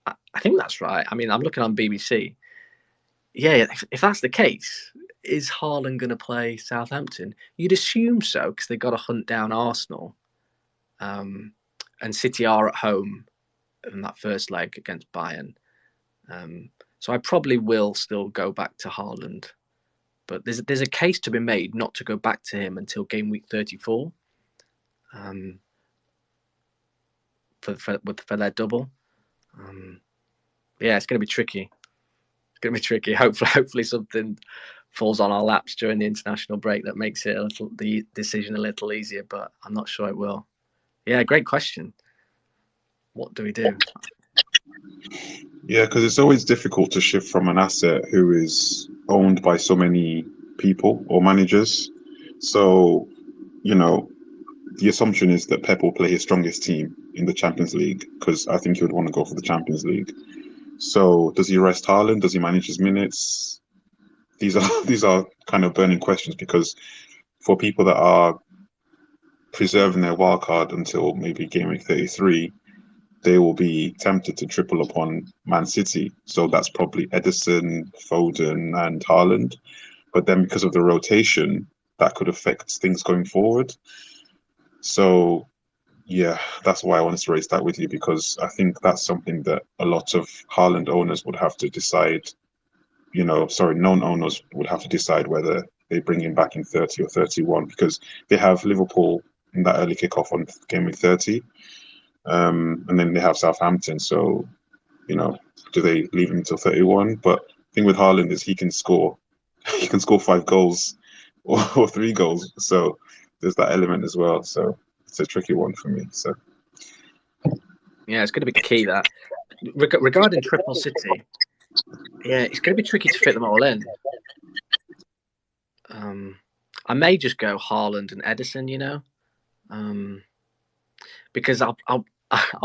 I think that's right. I mean, I'm looking on BBC. Yeah, if that's the case, is Haaland going to play Southampton? You'd assume so because they've got to hunt down Arsenal. And City are at home in that first leg against Bayern. So I probably will still go back to Haaland. But there's a case to be made not to go back to him until game week 34 for their double. Yeah, it's going to be tricky. It's going to be tricky. Hopefully something falls on our laps during the international break that makes it the decision a little easier, but I'm not sure it will. Yeah, great question. What do we do? Yeah, because it's always difficult to shift from an asset who is owned by so many people or managers. So, the assumption is that Pep will play his strongest team in the Champions League because I think he would want to go for the Champions League. So does he rest Haaland? Does he manage his minutes? These are kind of burning questions because for people that are preserving their wild card until maybe game week 33, they will be tempted to triple upon Man City. So that's probably Ederson, Foden, and Haaland. But then because of the rotation, that could affect things going forward. So yeah, that's why I wanted to raise that with you, because I think that's something that a lot of Haaland owners would have to decide. Non-owners would have to decide whether they bring him back in 30 or 31 because they have Liverpool in that early kickoff on game week 30. And then they have Southampton. So, do they leave him until 31? But the thing with Haaland is he can score 5 goals or 3 goals. So there's that element as well. So it's a tricky one for me. So yeah, it's going to be key that regarding Triple City. Yeah, it's going to be tricky to fit them all in. I may just go Haaland and Ederson, because I'll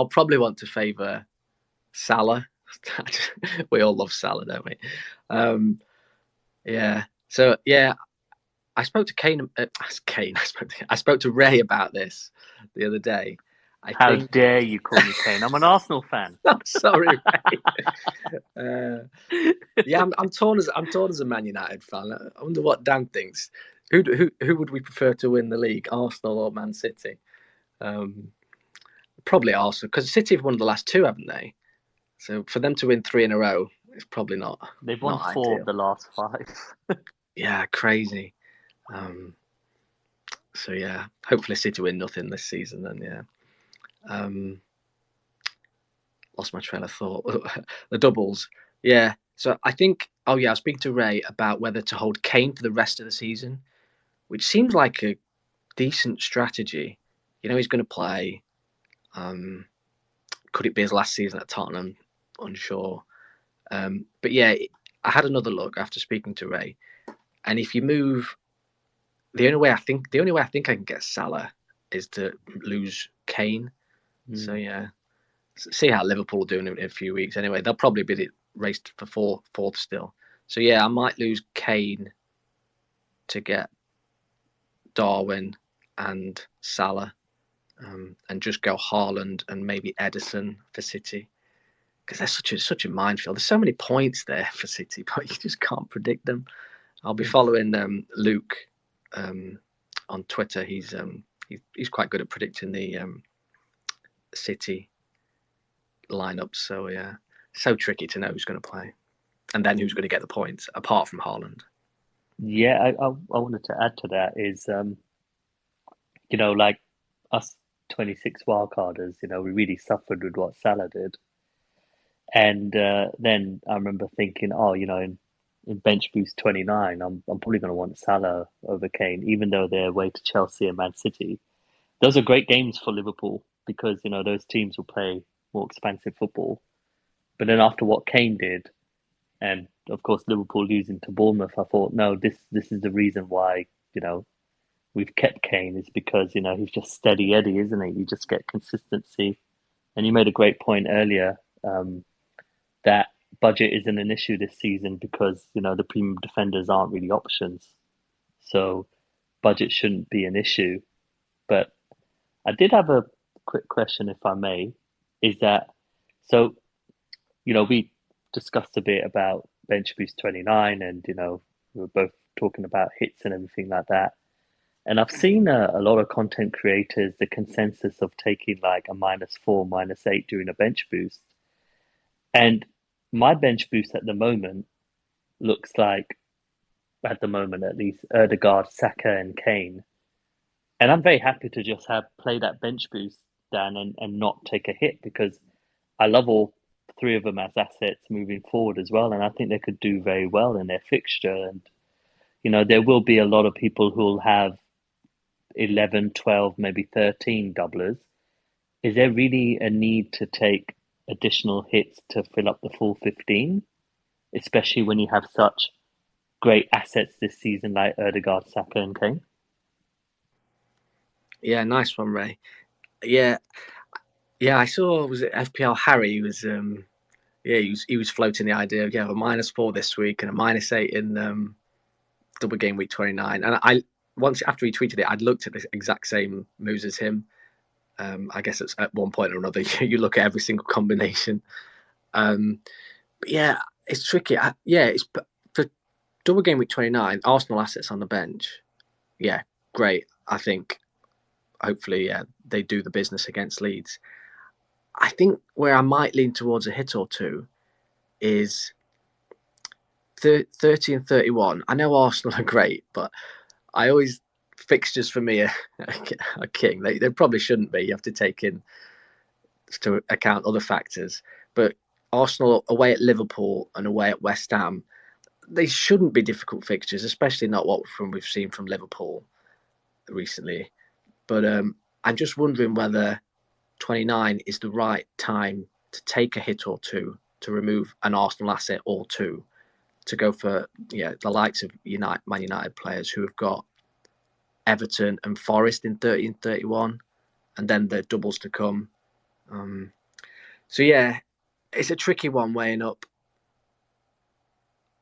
probably want to favour Salah. We all love Salah, don't we? Yeah. So yeah, I spoke to Kane. I spoke to Ray about this the other day, How dare you call me Kane? I'm an Arsenal fan. I'm sorry, mate. Yeah, I'm torn as a Man United fan. I wonder what Dan thinks. Who would we prefer to win the league, Arsenal or Man City? Probably Arsenal, because City have won the last 2, haven't they? So for them to win 3 in a row, it's probably not. They've won not 4 ideal. of the last 5. Yeah, crazy. So yeah, hopefully City win nothing this season. Then yeah. Lost my train of thought. The doubles. Yeah. So I think. Oh yeah, I was speaking to Ray about whether to hold Kane for the rest of the season, which seems like a decent strategy. You know, he's going to play. Could it be his last season at Tottenham? Unsure. But yeah, I had another look after speaking to Ray, and if you move, the only way I think I can get Salah is to lose Kane. So yeah, see how Liverpool are doing in a few weeks. Anyway, they'll probably be raced for fourth still. So yeah, I might lose Kane to get Darwin and Salah, and just go Haaland and maybe Edison for City, because they're such a minefield. There's so many points there for City, but you just can't predict them. I'll be following Luke on Twitter. He's quite good at predicting the City lineups. So yeah, so tricky to know who's going to play, and then who's going to get the points apart from Haaland. Yeah, I wanted to add to that is, you know, like us 26 wildcarders, you know, we really suffered with what Salah did. And then I remember thinking, oh, you know, in bench boost 29, I'm probably going to want Salah over Kane, even though they're away to Chelsea and Man City. Those are great games for Liverpool because, you know, those teams will play more expansive football. But then after what Kane did, and of course Liverpool losing to Bournemouth, I thought, no, this is the reason why, you know, we've kept Kane, is because, you know, he's just steady Eddie, isn't he? You just get consistency. And you made a great point earlier, that budget isn't an issue this season because, you know, the premium defenders aren't really options. So budget shouldn't be an issue. But I did have a quick question, if I may, is that, so, you know, we discussed a bit about Bench Boost 29 and, you know, we were both talking about hits and everything like that. And I've seen a lot of content creators, the consensus of taking like a -4, -8 during a bench boost. And my bench boost at the moment looks like, at the moment at least, Ødegaard, Saka, and Kane. And I'm very happy to just play that bench boost, Dan, and not take a hit, because I love all 3 of them as assets moving forward as well. And I think they could do very well in their fixture. And, you know, there will be a lot of people who will have 11, 12, maybe 13 doublers. Is there really a need to take additional hits to fill up the full 15, especially when you have such great assets this season like Ødegaard, Saka, and Kane? Yeah, nice one, Ray. Yeah, I saw, was it FPL Harry? He was floating the idea of a -4 this week and a -8 in double game week 29. And once after he tweeted it, I'd looked at the exact same moves as him. I guess it's at one point or another you look at every single combination. But yeah, it's tricky. It's for double game week 29. Arsenal assets on the bench. Yeah, great. I think hopefully they do the business against Leeds. I think where I might lean towards a hit or two is 30 and 31. I know Arsenal are great, but I always, fixtures for me are king. They probably shouldn't be. You have to take in to account other factors. But Arsenal away at Liverpool and away at West Ham, they shouldn't be difficult fixtures, especially not what we've seen from Liverpool recently. But I'm just wondering whether 29 is the right time to take a hit or two, to remove an Arsenal asset or two, to go for the likes of Man United players who have got Everton and Forest in 30 and 31, and then the doubles to come. So yeah, it's a tricky one, weighing up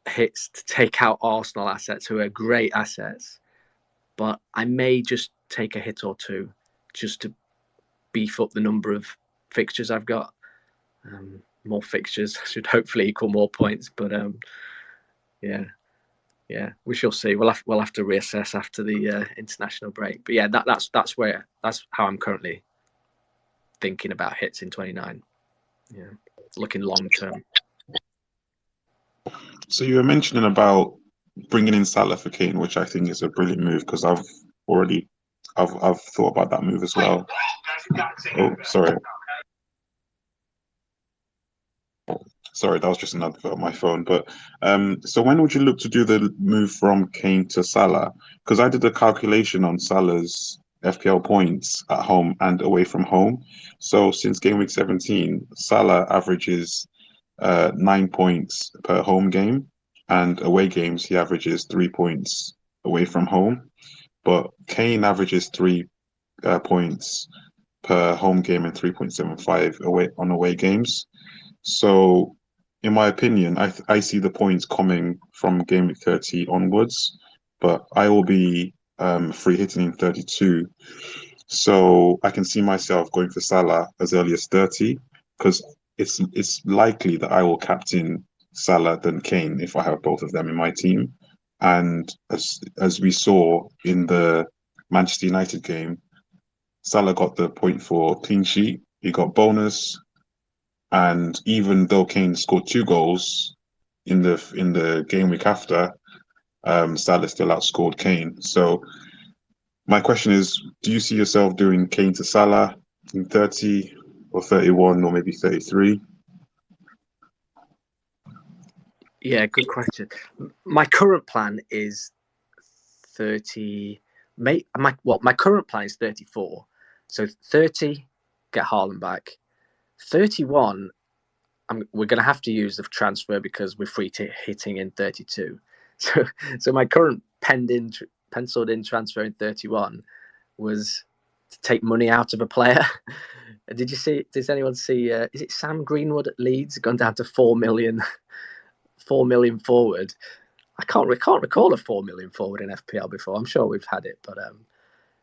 hits to take out Arsenal assets who are great assets, but I may just take a hit or two just to beef up the number of fixtures I've got. More fixtures should hopefully equal more points, but yeah, we shall see. We'll have to reassess after the international break. But yeah, that's how I'm currently thinking about hits in 29. Yeah, looking long term. So you were mentioning about bringing in Salah for Kane, which I think is a brilliant move because I've thought about that move as well. Oh, sorry. Sorry, that was just another bit on my phone. But so when would you look to do the move from Kane to Salah? Because I did a calculation on Salah's FPL points at home and away from home. So since game week 17, Salah averages 9 points per home game, and away games he averages 3 points away from home. But Kane averages 3 points per home game and 3.75 away games. So, in my opinion, I see the points coming from game week 30 onwards, but I will be free hitting in 32. So I can see myself going for Salah as early as 30 because it's likely that I will captain Salah than Kane if I have both of them in my team. And as we saw in the Manchester United game, Salah got the point for clean sheet. He got bonus. And even though Kane scored 2 goals in the game week after, Salah still outscored Kane. So my question is, do you see yourself doing Kane to Salah in 30 or 31 or maybe 33? Yeah, good question. My current plan is 30. My current plan is 34. So 30, get Haaland back. 31, we're going to have to use the transfer because we're free hitting in 32. So my current penciled in transfer in 31 was to take money out of a player. Does anyone see? Is it Sam Greenwood at Leeds gone down to 4 million? 4 million forward. I can't recall a 4 million forward in FPL before. I'm sure we've had it, but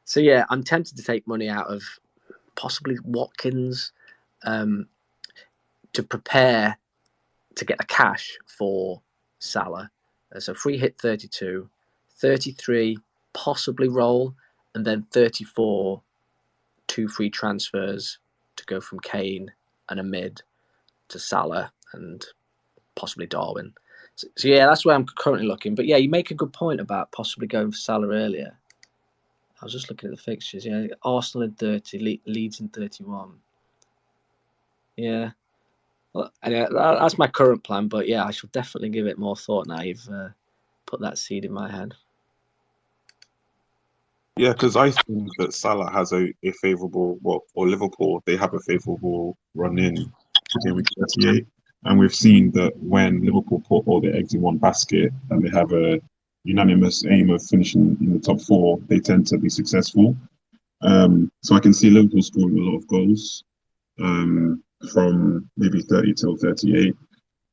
so yeah, I'm tempted to take money out of possibly Watkins to prepare to get the cash for Salah. So free hit 32, 33 possibly roll, and then 34 2 free transfers to go from Kane and a mid to Salah and possibly Darwin. So yeah, that's where I'm currently looking. But yeah, you make a good point about possibly going for Salah earlier. I was just looking at the fixtures. Yeah, Arsenal in 30, Leeds in 31. Yeah. Well, anyway, that's my current plan. But yeah, I shall definitely give it more thought now you've put that seed in my head. Yeah, because I think that Salah has a favourable, or Liverpool, they have a favourable run in to game week 38. And we've seen that when Liverpool put all their eggs in one basket and they have a unanimous aim of finishing in the top 4, they tend to be successful. So I can see Liverpool scoring a lot of goals from maybe 30 till 38.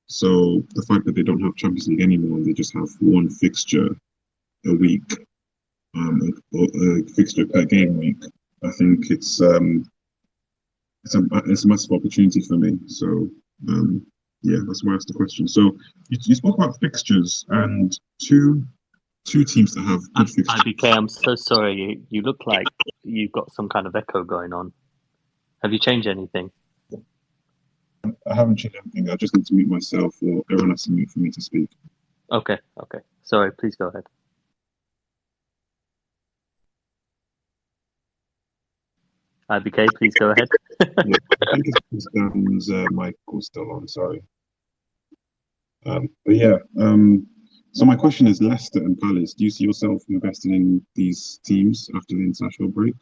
So the fact that they don't have Champions League anymore, they just have one fixture a week, a fixture per game week. I think it's a massive opportunity for me. So yeah, that's why I asked the question. So you spoke about fixtures and two teams that have good fixtures. IBK, I'm so sorry. You look like you've got some kind of echo going on. Have you changed anything? I haven't changed anything. I just need to mute myself, or everyone has to mute for me to speak. Okay. Sorry, please go ahead. IBK, please go ahead. Yeah, I think it's Dan's mic was still on, sorry. But yeah, so my question is Leicester and Palace. Do you see yourself investing in these teams after the international break?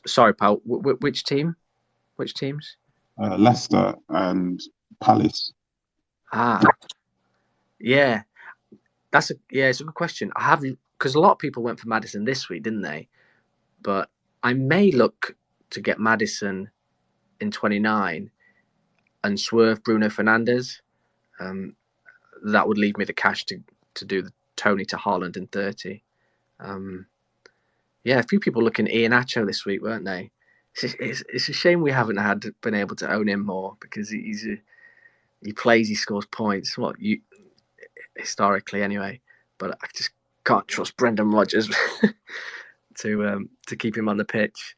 Sorry, pal. Which team? Which teams? Leicester and Palace. Yeah. It's a good question. I haven't, because a lot of people went for Maddison this week, didn't they? But I may look to get Maddison in 29 and swerve Bruno Fernandes. That would leave me the cash to do the Tony to Haaland in 30. Yeah, a few people looking at Iheanacho this week, weren't they? It's a shame we haven't been able to own him more, because he plays, he scores points. Historically anyway, but I just can't trust Brendan Rodgers to keep him on the pitch.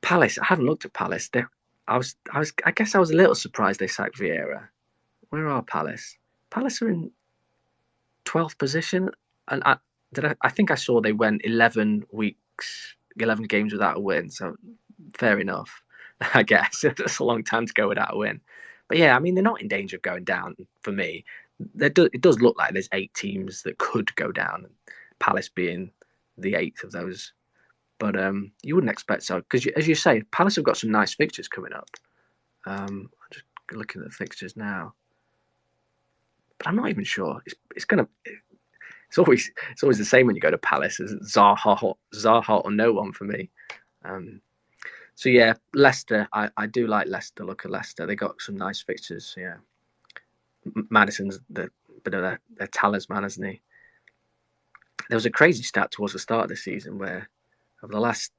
Palace, I haven't looked at Palace. I guess I was a little surprised they sacked Vieira. Where are Palace? Palace are in 12th position, and I think I saw they went 11 games without a win. So fair enough, I guess. That's a long time to go without a win. But yeah, I mean, they're not in danger of going down for me. It does look like there's 8 teams that could go down, Palace being the 8th of those. But you wouldn't expect so, because as you say, Palace have got some nice fixtures coming up. I'm just looking at the fixtures now, but I'm not even sure. It's always the same when you go to Palace. It's Zaha or no one for me. So yeah, Leicester. I do like Leicester. Look at Leicester. They got some nice fixtures. Yeah, Maddison's the bit of their talisman, isn't he? There was a crazy stat towards the start of the season where, over the last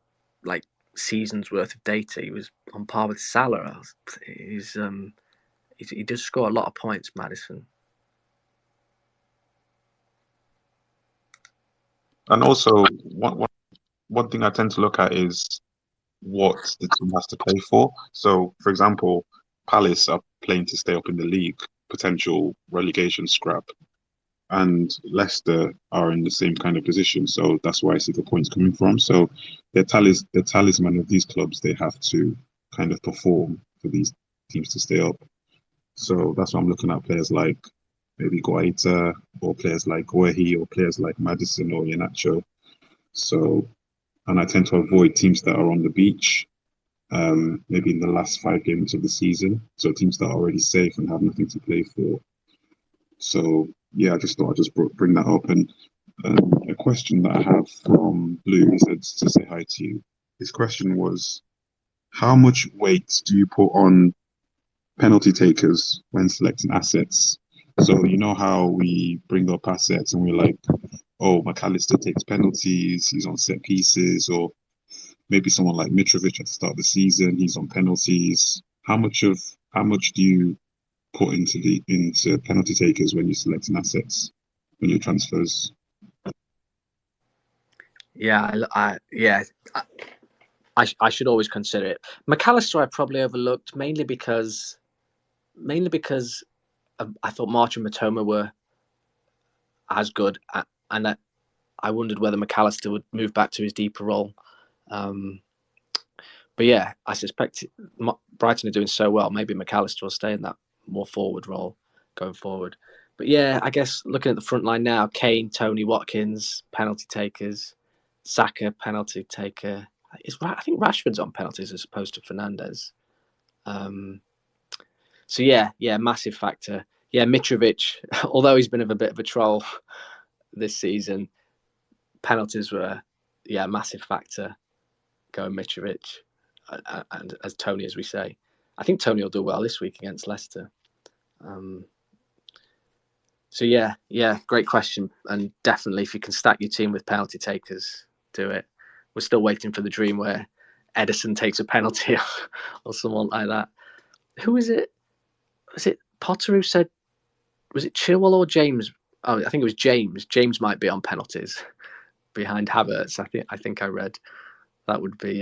season's worth of data, he was on par with Salah. He does score a lot of points, Maddison. And also, one thing I tend to look at is what the team has to play for. So, for example, Palace are playing to stay up in the league, potential relegation scrap, and Leicester are in the same kind of position. So that's where I see the points coming from. So the talisman of these clubs, they have to kind of perform for these teams to stay up. So that's why I'm looking at players like maybe Guaita, or players like Guehi, or players like Maddison or Iheanacho. So, and I tend to avoid teams that are on the beach, maybe in the last 5 games of the season. So teams that are already safe and have nothing to play for. So yeah, I just thought I'd just bring that up. And a question that I have from Blue, he said to say hi to you. His question was, how much weight do you put on penalty takers when selecting assets? So you know how we bring up assets and we're like, oh, McAllister takes penalties, he's on set pieces, or maybe someone like Mitrovic at the start of the season, he's on penalties. How much do you put into penalty takers when you're selecting assets, when your transfers? Yeah, I should always consider it. McAllister I probably overlooked, mainly because I thought March and Matoma were as good, and I wondered whether McAllister would move back to his deeper role. But yeah, I suspect Brighton are doing so well, maybe McAllister will stay in that more forward role going forward. But yeah, I guess looking at the front line now, Kane, Tony, Watkins, penalty takers, Saka, penalty taker. I think Rashford's on penalties as opposed to Fernandes. So yeah, massive factor. Yeah, Mitrovic, although he's been a bit of a troll this season, penalties were a massive factor going Mitrovic, and as Tony, as we say. I think Tony will do well this week against Leicester. So yeah, great question. And definitely, if you can stack your team with penalty takers, do it. We're still waiting for the dream where Edison takes a penalty or someone like that. Who is it? Was it Potter who said, was it Chilwell or James? Oh, I think it was James. James might be on penalties behind Havertz. I think I read. That would be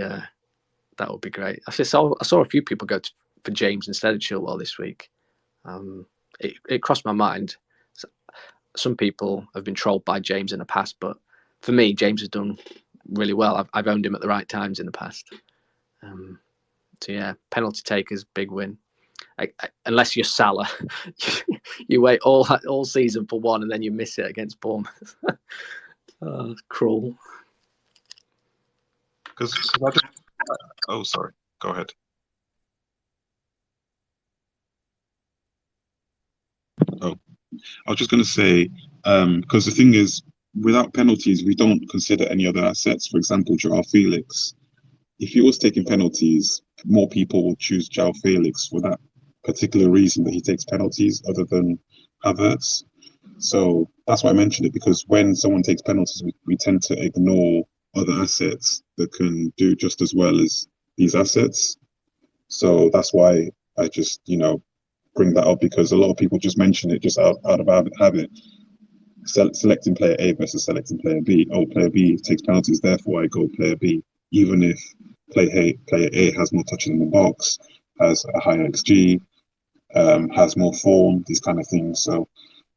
great. I saw a few people go for James instead of Chilwell this week. It crossed my mind. Some people have been trolled by James in the past, but for me, James has done really well. I've owned him at the right times in the past. So yeah, penalty takers, big win. Unless you're Salah, you wait all season for one and then you miss it against Bournemouth. Oh, cruel. Oh, sorry. Go ahead. Oh, I was just going to say, because the thing is, without penalties, we don't consider any other assets. For example, Joao Felix. If he was taking penalties, more people will choose Joao Felix for that particular reason that he takes penalties other than Havertz. So that's why I mentioned it, because when someone takes penalties, we tend to ignore other assets that can do just as well as these assets. So that's why I just, bring that up, because a lot of people just mention it just out of habit. Selecting player A versus selecting player B. Oh, player B takes penalties, therefore I go player B. Even if player A has more touches in the box, has a higher XG, has more form, these kind of things. So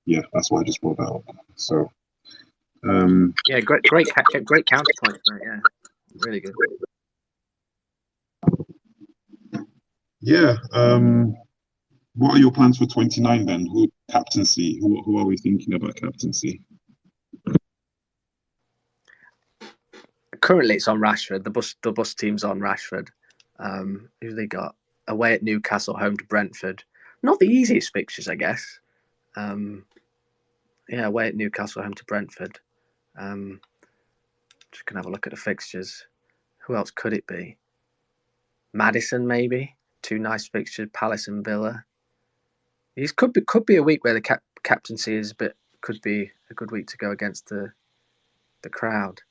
yeah, that's why I just brought that up. So yeah, great counterpoint, mate. Yeah, really good. Yeah. What are your plans for 29 then? Who captaincy? Who are we thinking about captaincy? Currently, it's on Rashford. The bus team's on Rashford. Who they got? Away at Newcastle, home to Brentford. Not the easiest fixtures, I guess. Yeah, away at Newcastle, home to Brentford. Just gonna have a look at the fixtures. Who else could it be? Maddison, maybe. Two nice fixtures, Palace and Villa. These could be a week where the captaincy is could be a good week to go against the crowd.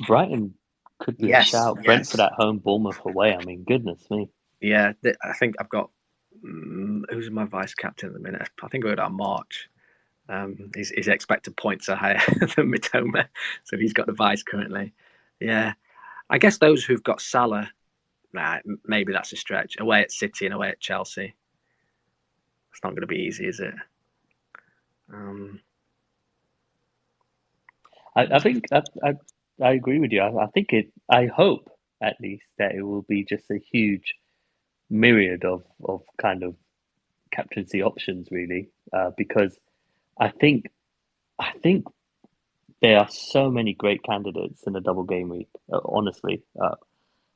Brighton could be a shout. Brentford at home, Bournemouth away. I mean, goodness me. Yeah, I think I've got who's my vice captain at the minute. I think we're on March. His expected points are higher than Mitoma, so he's got the vice currently. Yeah, I guess those who've got Salah, maybe that's a stretch. Away at City and away at Chelsea. It's not going to be easy, is it? I think I agree with you. I think I hope at least that it will be just a huge myriad of kind of captaincy options, really, because I think there are so many great candidates in a double game week. Honestly,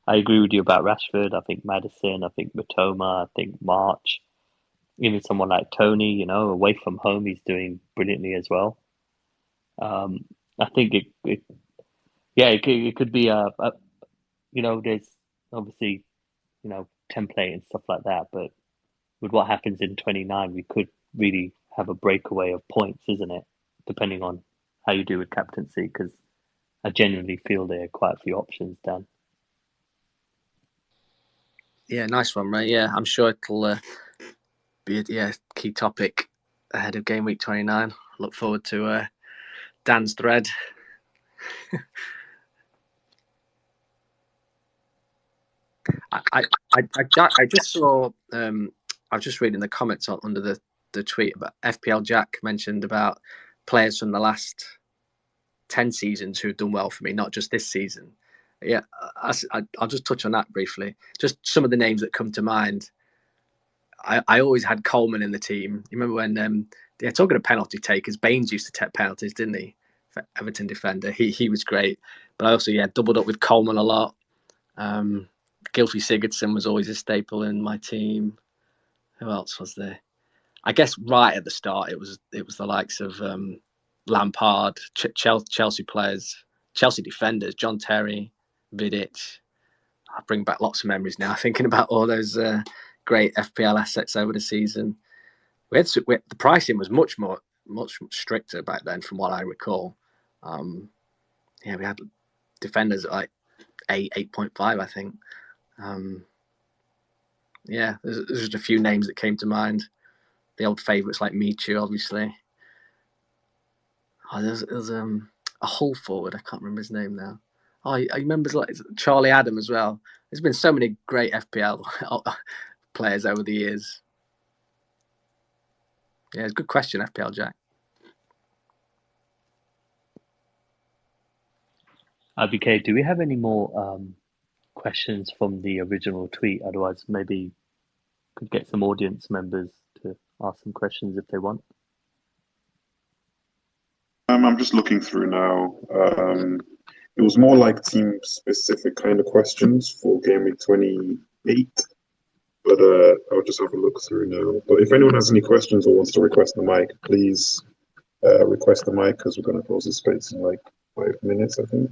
I agree with you about Rashford. I think Maddison. I think Mitoma. I think March. Even someone like Tony, away from home, he's doing brilliantly as well. I think it could be there's obviously, template and stuff like that, but with what happens in 29, we could really have a breakaway of points, isn't it? Depending on how you do with captaincy, because I genuinely feel there are quite a few options, Dan. Yeah, nice one, mate. Yeah, I'm sure it'll be a key topic ahead of game week 29. Look forward to Dan's thread. I just saw. I was just reading the comments under the tweet about FPL Jack mentioned about players from the last 10 seasons who've done well for me, not just this season. Yeah, I'll just touch on that briefly. Just some of the names that come to mind. I always had Coleman in the team. You remember when they're talking of penalty takers, Baines used to take penalties, didn't he? For Everton defender. He was great. But I also doubled up with Coleman a lot. Gylfi Sigurdsson was always a staple in my team. Who else was there? I guess right at the start it was the likes of Lampard, Chelsea players, Chelsea defenders, John Terry, Vidic. I bring back lots of memories now thinking about all those great FPL assets over the season. The pricing was much stricter back then, from what I recall. We had defenders at like 8.5, I think. There's just a few names that came to mind. The old favourites like Michu, obviously. There's a Hull forward. I can't remember his name now. I remember like Charlie Adam as well. There's been so many great FPL players over the years. Yeah, it's a good question, FPL Jack. RBK, do we have any more questions from the original tweet? Otherwise, maybe could get some audience members to ask some questions if they want. I'm just looking through now. It was more like team-specific kind of questions for game week 28, but I'll just have a look through now. But if anyone has any questions or wants to request the mic, please request the mic, because we're going to close the space in like 5 minutes, I think.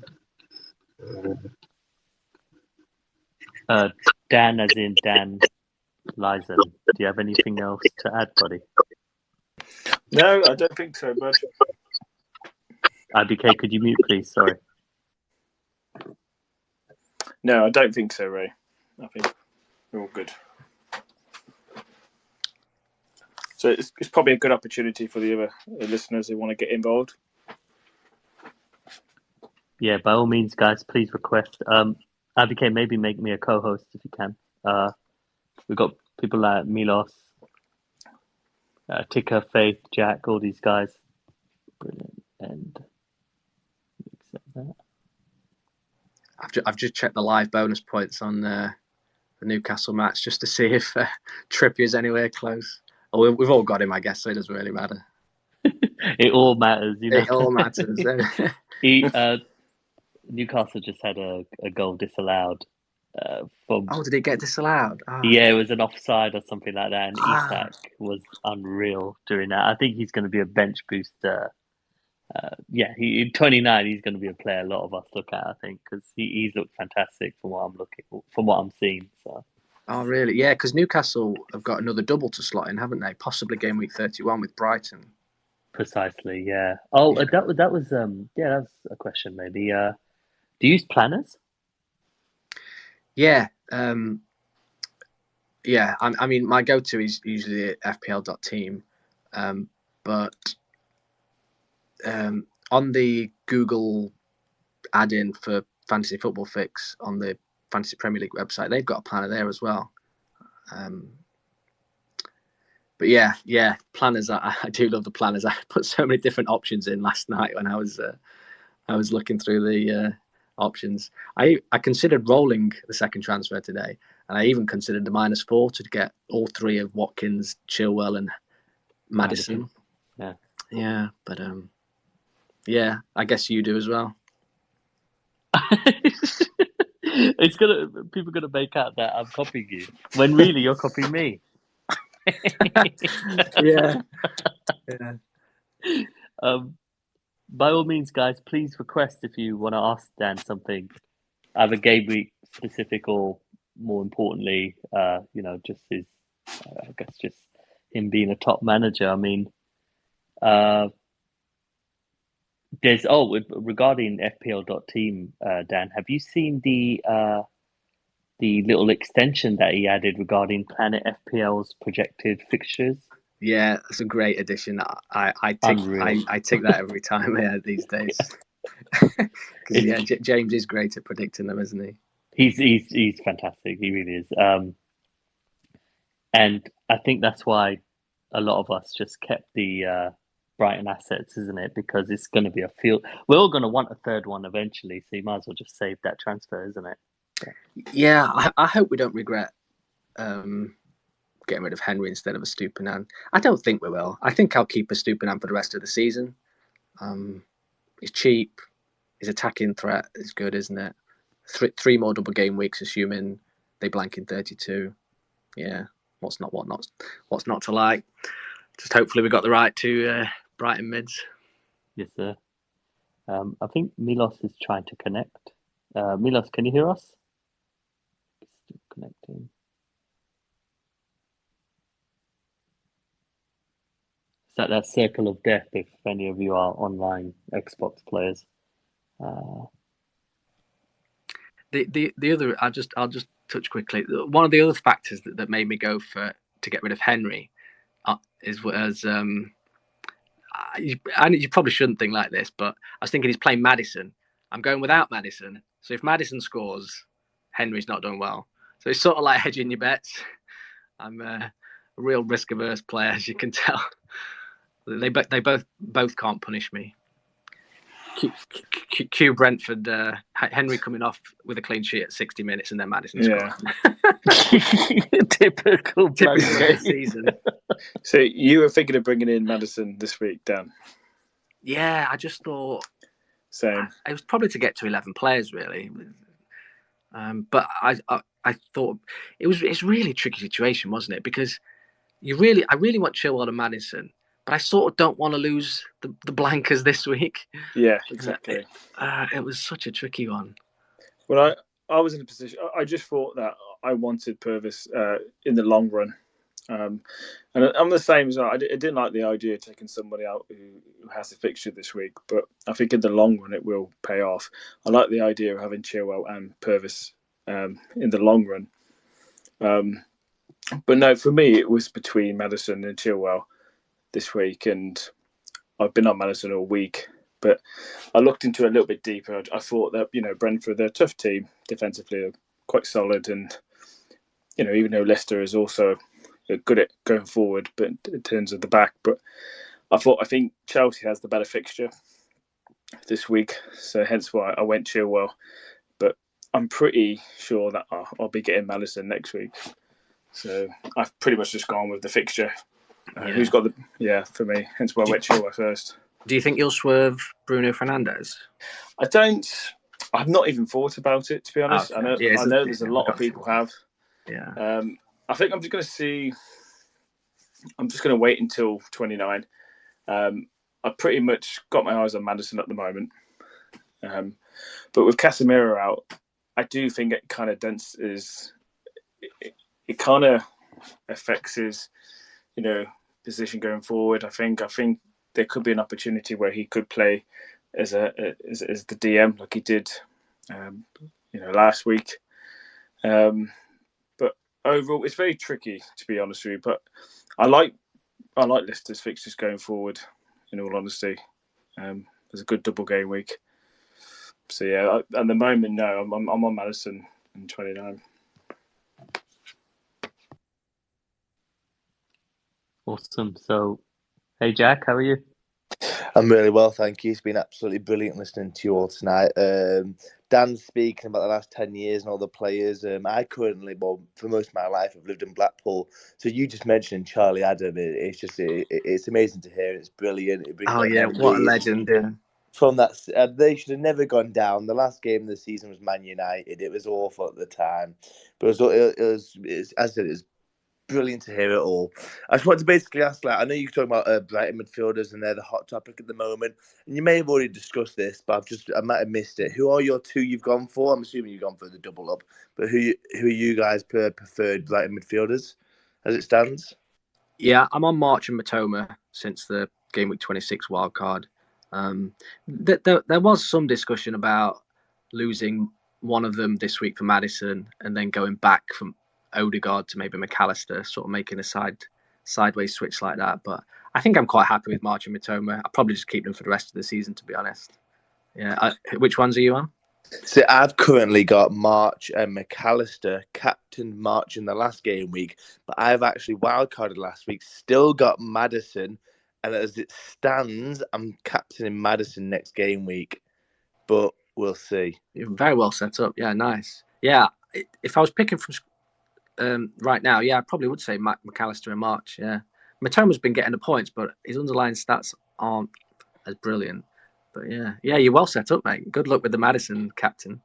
Dan, as in Dan Lyson, do you have anything else to add, buddy? No, I don't think so, bud. IBK, could you mute, please? Sorry. No, I don't think so, Ray. I think we're all good. So it's probably a good opportunity for the other listeners who want to get involved. Yeah, by all means, guys, please request. IBK, maybe make me a co-host if you can. We've got people like Milos, Ticker, Faith, Jack, all these guys. Brilliant. And accept that. I've just checked the live bonus points on the Newcastle match just to see if Trippier's anywhere close. Oh, we've all got him, I guess, so it doesn't really matter. It all matters, you know. It all matters. Newcastle just had a goal disallowed from. Oh, did it get disallowed? Oh. Yeah, it was an offside or something like that, and Isak was unreal during that. I think he's going to be a bench booster. In 29, he's going to be a player a lot of us look at, I think, because he's looked fantastic from what I'm seeing. So. Oh, really? Yeah, because Newcastle have got another double to slot in, haven't they? Possibly game week 31 with Brighton. Precisely, yeah. Oh, yeah. That was a question maybe. Do you use planners? Yeah, yeah. I mean, my go-to is usually FPL.team, but on the Google add-in for Fantasy Football Fix on the Fantasy Premier League website, they've got a planner there as well. But yeah, planners. I do love the planners. I put so many different options in last night when I was looking through the options. I considered rolling the second transfer today, and I even considered the -4 to get all three of Watkins, Chilwell, and Maddison. Yeah, but yeah, I guess you do as well. People gonna make out that I'm copying you when really you're copying me. Yeah. By all means, guys, please request if you want to ask Dan something, either game week specific or, more importantly, just his, I guess, just him being a top manager. I mean, regarding FPL.team, Dan, have you seen the little extension that he added regarding Planet FPL's projected fixtures? Yeah, it's a great addition. I take that every time these days. Because James is great at predicting them, isn't he? He's fantastic. He really is. And I think that's why a lot of us just kept the Brighton assets, isn't it? Because it's going to be a field. We're all going to want a third one eventually, so you might as well just save that transfer, isn't it? Yeah, I hope we don't regret getting rid of Henry instead of a Stupinan. I don't think we will. I think I'll keep a Stupinan for the rest of the season. He's cheap. His attacking threat is good, isn't it? Three more double game weeks, assuming they blank in 32. Yeah, what's not to like? Just hopefully we got the right two Brighton mids. Yes, sir. I think Milos is trying to connect. Milos, can you hear us? Still connecting. It's like that circle of death if any of you are online Xbox players. The other, I'll just touch quickly. One of the other factors that made me go to get rid of Henry is you probably shouldn't think like this, but I was thinking he's playing Maddison. I'm going without Maddison. So if Maddison scores, Henry's not done well. So it's sort of like hedging your bets. I'm a real risk-averse player, as you can tell. They both can't punish me. Q Brentford, Henry coming off with a clean sheet at 60 minutes and then Maddison scoring. Typical season. So you were thinking of bringing in Maddison this week, Dan? Yeah, I just thought. Same. It was probably to get to 11 players, really. But I thought it's really a tricky situation, wasn't it? Because I really want Chilwell and Maddison, but I sort of don't want to lose the blankers this week. Yeah, exactly. It was such a tricky one. Well, I was in a position. I just thought that I wanted Purvis in the long run. And I'm the same as well. I didn't like the idea of taking somebody out who has the fixture this week, but I think in the long run it will pay off. I like the idea of having Chilwell and Purvis in the long run. But no, for me, it was between Maddison and Chilwell this week, and I've been on Maddison all week. But I looked into it a little bit deeper. I thought that, Brentford, they're a tough team defensively, they're quite solid, and even though Leicester is also good at going forward, but in terms of the back. But I think Chelsea has the better fixture this week, so hence why I went Chilwell. But I'm pretty sure that I'll be getting Maddison next week. So I've pretty much just gone with the fixture. Who's got for me, hence why I went Chilwell first. Do you think you'll swerve Bruno Fernandes? I've not even thought about it, to be honest. Okay. I know there's a lot of people have. Yeah. I think I'm just going to see. I'm just going to wait until 29. I pretty much got my eyes on Maddison at the moment. But with Casemiro out, I do think it kind of it kind of affects his, position going forward. I think there could be an opportunity where he could play as the DM like he did, last week. But overall, it's very tricky, to be honest with you. But I like Leicester's fixtures going forward. In all honesty, there's a good double game week. So yeah, at the moment, no, I'm on Maddison in 29. Awesome. So, hey Jack, how are you? I'm really well, thank you. It's been absolutely brilliant listening to you all tonight. Dan's speaking about the last 10 years and all the players. I currently, for most of my life, I've lived in Blackpool. So you just mentioned Charlie Adam. It's amazing to hear. It's brilliant. It brings what a legend! Yeah. From that, they should have never gone down. The last game of the season was Man United. It was awful at the time, but as I said, it was brilliant to hear it all. I just wanted to basically ask, I know you're talking about Brighton midfielders and they're the hot topic at the moment, and you may have already discussed this, but I might have missed it. Who are your two you've gone for? I'm assuming you've gone for the double up, but who are you guys preferred Brighton midfielders as it stands? Yeah, I'm on March and Matoma since the game week 26 wild card. There was some discussion about losing one of them this week for Maddison and then going back from Odegaard to maybe McAllister, sort of making a sideways switch like that. But I think I'm quite happy with March and Matoma. I'll probably just keep them for the rest of the season, to be honest. Yeah. Which ones are you on? So I've currently got March and McAllister, captain March in the last game week, but I've actually wildcarded last week, still got Maddison, and as it stands, I'm captaining Maddison next game week, but we'll see. You're very well set up. Yeah, nice. Yeah, if I was picking from right now, I probably would say McAllister and March. Yeah, Matoma's been getting the points, but his underlying stats aren't as brilliant. But yeah, you're well set up, mate. Good luck with the Maddison captain.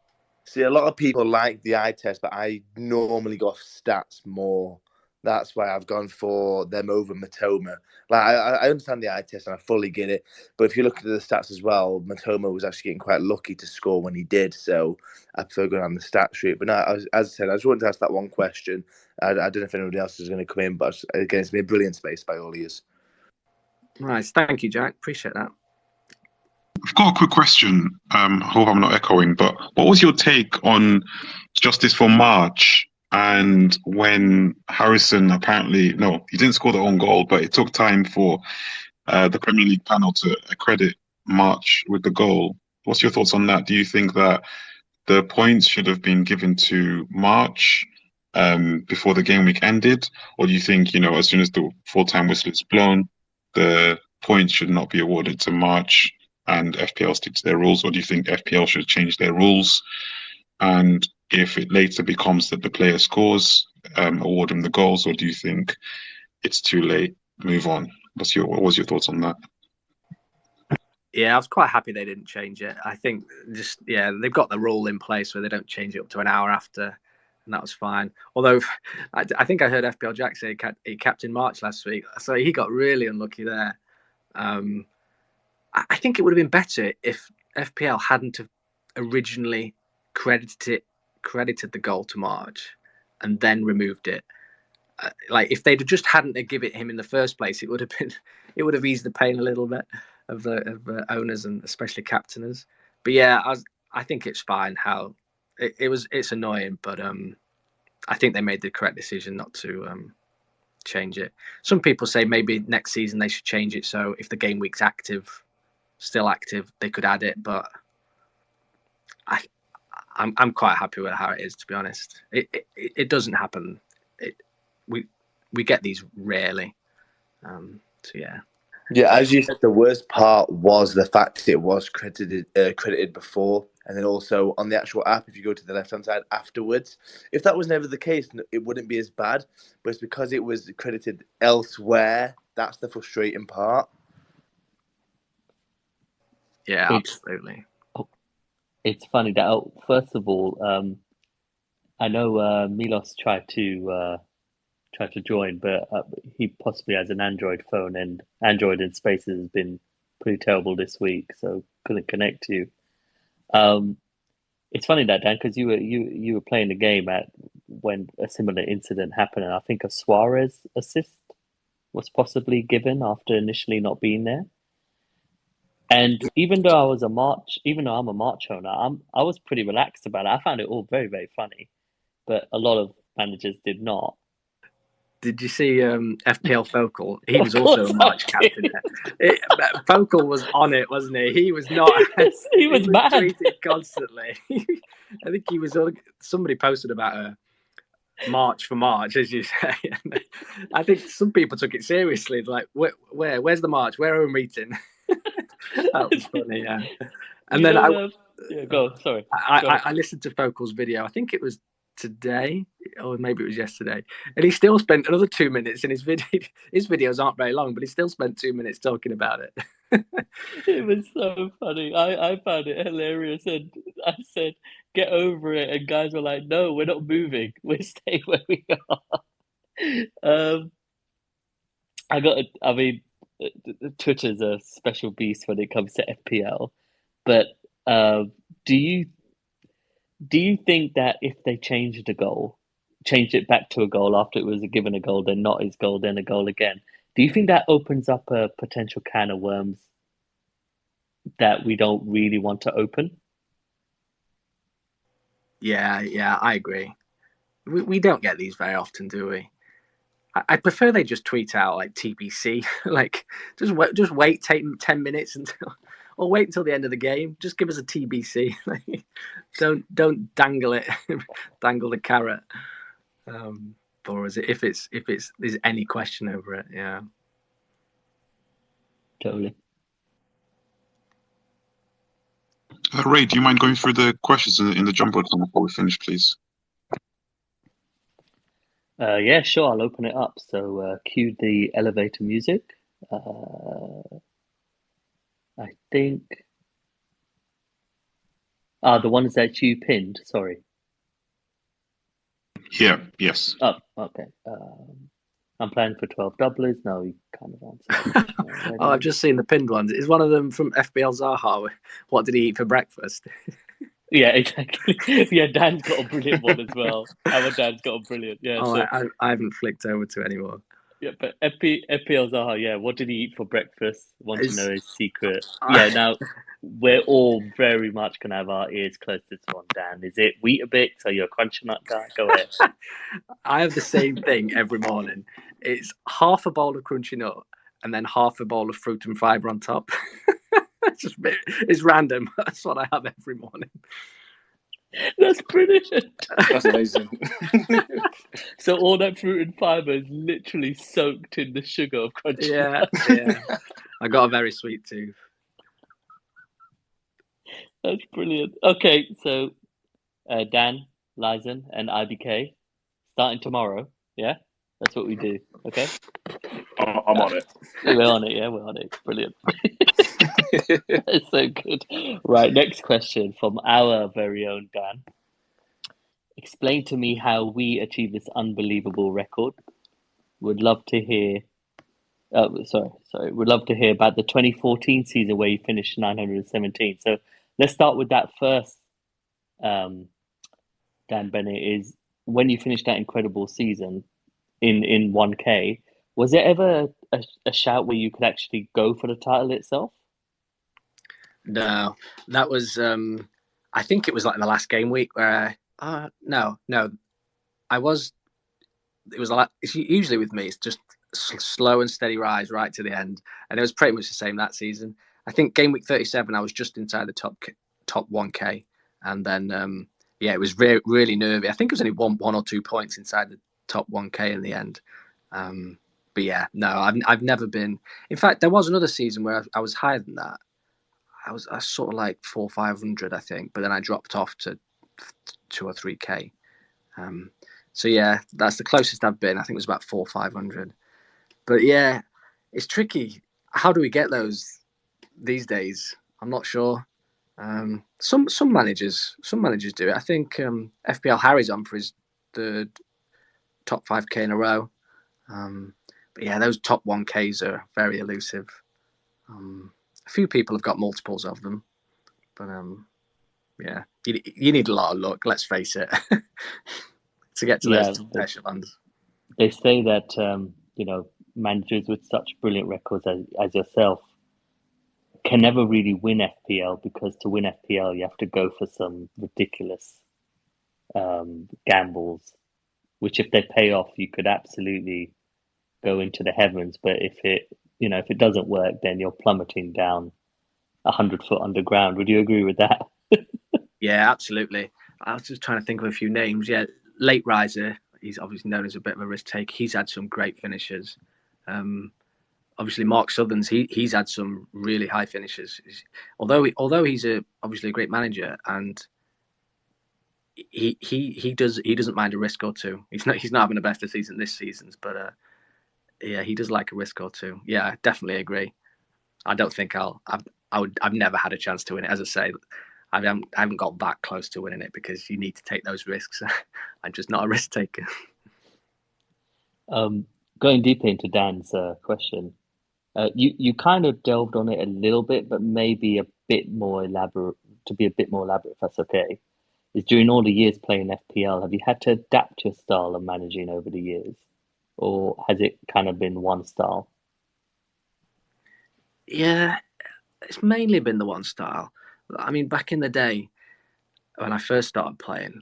See, a lot of people like the eye test, but I normally go off stats more. That's why I've gone for them over Matoma. I understand the eye test and I fully get it, but if you look at the stats as well, Matoma was actually getting quite lucky to score when he did, so I prefer going on the stats route. But no, as I said, I just wanted to ask that one question. I don't know if anybody else is going to come in, but again, it's been a brilliant space by all ears. Nice, thank you, Jack. Appreciate that. I've got a quick question. Hope I'm not echoing, but what was your take on Justice for March? And when Harrison he didn't score the own goal, but it took time for the Premier League panel to accredit March with the goal. What's your thoughts on that? Do you think that the points should have been given to March before the game week ended? Or do you think, as soon as the full-time whistle is blown, the points should not be awarded to March and FPL stick to their rules? Or do you think FPL should change their rules? And if it later becomes that the player scores, award him the goals? Or do you think it's too late, move on? What was your thoughts on that? Yeah, I was quite happy they didn't change it. I think they've got the rule in place where they don't change it up to an hour after, and that was fine. Although I think I heard FPL Jack say he captained March last week, so he got really unlucky there. I think it would have been better if FPL hadn't have originally credited the goal to March and then removed it. like if they'd just hadn't have given it him in the first place, it would have eased the pain a little bit of the owners and especially captainers. But yeah, I think it's fine how it's annoying, but I think they made the correct decision not to change it. Some people say maybe next season they should change it so if the game week's still active, they could add it. But I'm quite happy with how it is, to be honest. It doesn't happen. We get these rarely. So yeah. Yeah, as you said, the worst part was the fact it was credited before, and then also on the actual app, if you go to the left-hand side afterwards, if that was never the case, it wouldn't be as bad. But it's because it was credited elsewhere. That's the frustrating part. Yeah, absolutely. It's funny that first of all, I know Milos tried to join, but he possibly has an Android phone, and Android in Spaces has been pretty terrible this week, so couldn't connect to you. It's funny that, Dan, because you were playing the game when a similar incident happened, and I think a Suarez assist was possibly given after initially not being there. And even though I'm a March owner, I was pretty relaxed about it. I found it all very, very funny, but a lot of managers did not. Did you see FPL Focal? He was also a March captain. Focal was on it, wasn't he? He was not. He was mad. Tweeting constantly. I think he was. Somebody posted about a March for March, as you say. I think some people took it seriously. Like, where's the March? Where are we meeting? That was funny, yeah. And then Sorry. I listened to Focal's video. I think it was today, or maybe it was yesterday, and he still spent another 2 minutes in his video. His videos aren't very long, but he still spent 2 minutes talking about it. It was so funny. I found it hilarious, and I said, "Get over it," and guys were like, "No, we're not moving. We're staying where we are." Twitter's a special beast when it comes to FPL, but do you think that if they changed it back to a goal after it was given a goal, then not his goal, then a goal again, do you think that opens up a potential can of worms that we don't really want to open? Yeah, I agree. We don't get these very often, do we? I prefer they just tweet out like TBC, like just wait, take 10 minutes or wait until the end of the game. Just give us a TBC. Don't dangle it, dangle the carrot. Or is it if there's any question over it? Yeah, totally. Ray, do you mind going through the questions in the jump button before we finish, please? Yeah, sure. I'll open it up. So cue the elevator music. I think the ones that you pinned. Sorry. Yeah. Yes. Oh, okay. I'm planning for 12 doublers. No, you kind of answered. Oh, I've just seen the pinned ones. Is one of them from FBL Zaha? What did he eat for breakfast? Yeah, exactly. Yeah, Dan's got a brilliant one as well. Our Dan's got a brilliant. Yeah. Oh, so, I haven't flicked over to anymore. Yeah, but FPL Zaha, yeah, what did he eat for breakfast? Want to know his secret. Yeah, now we're all very much going to have our ears close to this one, Dan. Is it Weetabix? Are you a Crunchy Nut guy? Go ahead. I have the same thing every morning. It's half a bowl of Crunchy Nut and then half a bowl of fruit and fibre on top. It's random. That's what I have every morning. That's brilliant. That's amazing. So all that fruit and fibre is literally soaked in the sugar of Crunchy Nut. Yeah. I got a very sweet tooth. That's brilliant. Okay, so Dan, Lizen, and IBK starting tomorrow. Yeah, that's what we do. Okay. I'm on it. We're on it. Yeah, we're on it. Brilliant. That's so good. Right, next question from our very own Dan. Explain to me how we achieve this unbelievable record. Would love to hear. Would love to hear about the 2014 season where you finished 917. So let's start with that first. Dan Bennett, is when you finished that incredible season. in 1K. Was there ever a shout where you could actually go for the title itself? No, that was I think it was like the last game week where no, I was. It was like it's usually with me. It's just slow and steady rise right to the end, and it was pretty much the same that season. I think game week 37, I was just inside the top 1K, and then it was really nervy. I think it was only one or 2 points inside the top 1K in the end. But yeah, no, I've never been. In fact, there was another season where I was higher than that. I was sort of like 400-500, I think, but then I dropped off to 2 or 3K. So yeah, that's the closest I've been. I think it was about 400-500. But yeah, it's tricky. How do we get those these days? I'm not sure. Some managers do it. I think FPL Harry's on for his third top 5K in a row. But yeah, those top 1Ks are very elusive. A few people have got multiples of them, but yeah, you need a lot of luck. Let's face it, to get to those top echelons. They say that managers with such brilliant records as yourself can never really win FPL, because to win FPL you have to go for some ridiculous gambles, which if they pay off, you could absolutely go into the heavens. But if it doesn't work, then you're plummeting down 100 foot underground. Would you agree with that? Yeah, absolutely. I was just trying to think of a few names. Yeah, late riser. He's obviously known as a bit of a risk taker. He's had some great finishes. Obviously, Mark Southerns, he's had some really high finishes. Although he's obviously a great manager, and he doesn't mind a risk or two. He's not having the best of season this season's, but yeah, he does like a risk or two. Yeah, I definitely agree. I don't think I've never had a chance to win it. As I say, I haven't got that close to winning it because you need to take those risks. I'm just not a risk taker. Going deeper into Dan's question, you kind of delved on it a little bit, but maybe a bit more elaborate. To be a bit more elaborate, if that's okay, is during all the years playing FPL, have you had to adapt your style of managing over the years, or has it kind of been one style? Yeah, it's mainly been the one style. I mean, back in the day when I first started playing,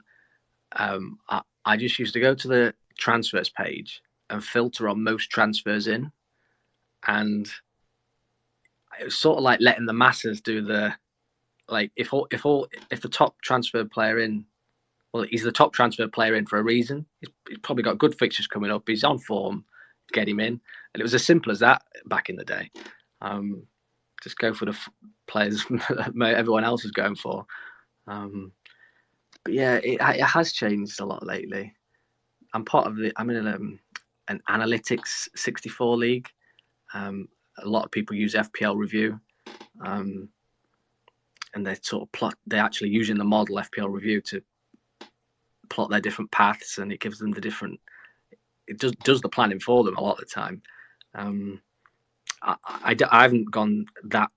I just used to go to the transfers page and filter on most transfers in, and it was sort of like letting the masses do the if the top transfer player in, well, he's the top transfer player in for a reason. He's probably got good fixtures coming up. He's on form. Get him in, and it was as simple as that back in the day. Just go for the players everyone else is going for. But yeah, it has changed a lot lately. I'm in an analytics 64 league. A lot of people use FPL Review, and they sort of they're actually using the model FPL Review to plot their different paths, and it gives them it does the planning for them a lot of the time. I haven't gone that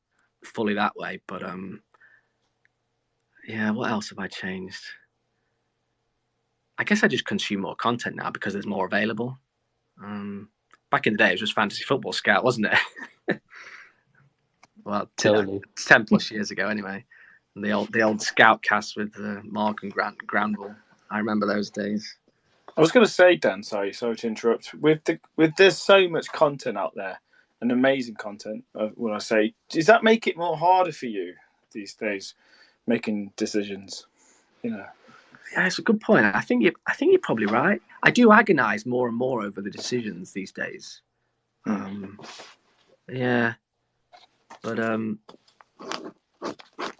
fully that way, but yeah, what else have I changed? I guess I just consume more content now because there's more available. Back in the day, it was just Fantasy Football Scout, wasn't it? Well, totally. 10 plus years ago, anyway. And the old Scout cast with Mark and Granville. I remember those days. I was going to say, Dan, sorry to interrupt. With there's so much content out there, and amazing content. When I say, does that make it more harder for you these days, making decisions? Yeah, it's a good point. I think you're probably right. I do agonise more and more over the decisions these days. Yeah, but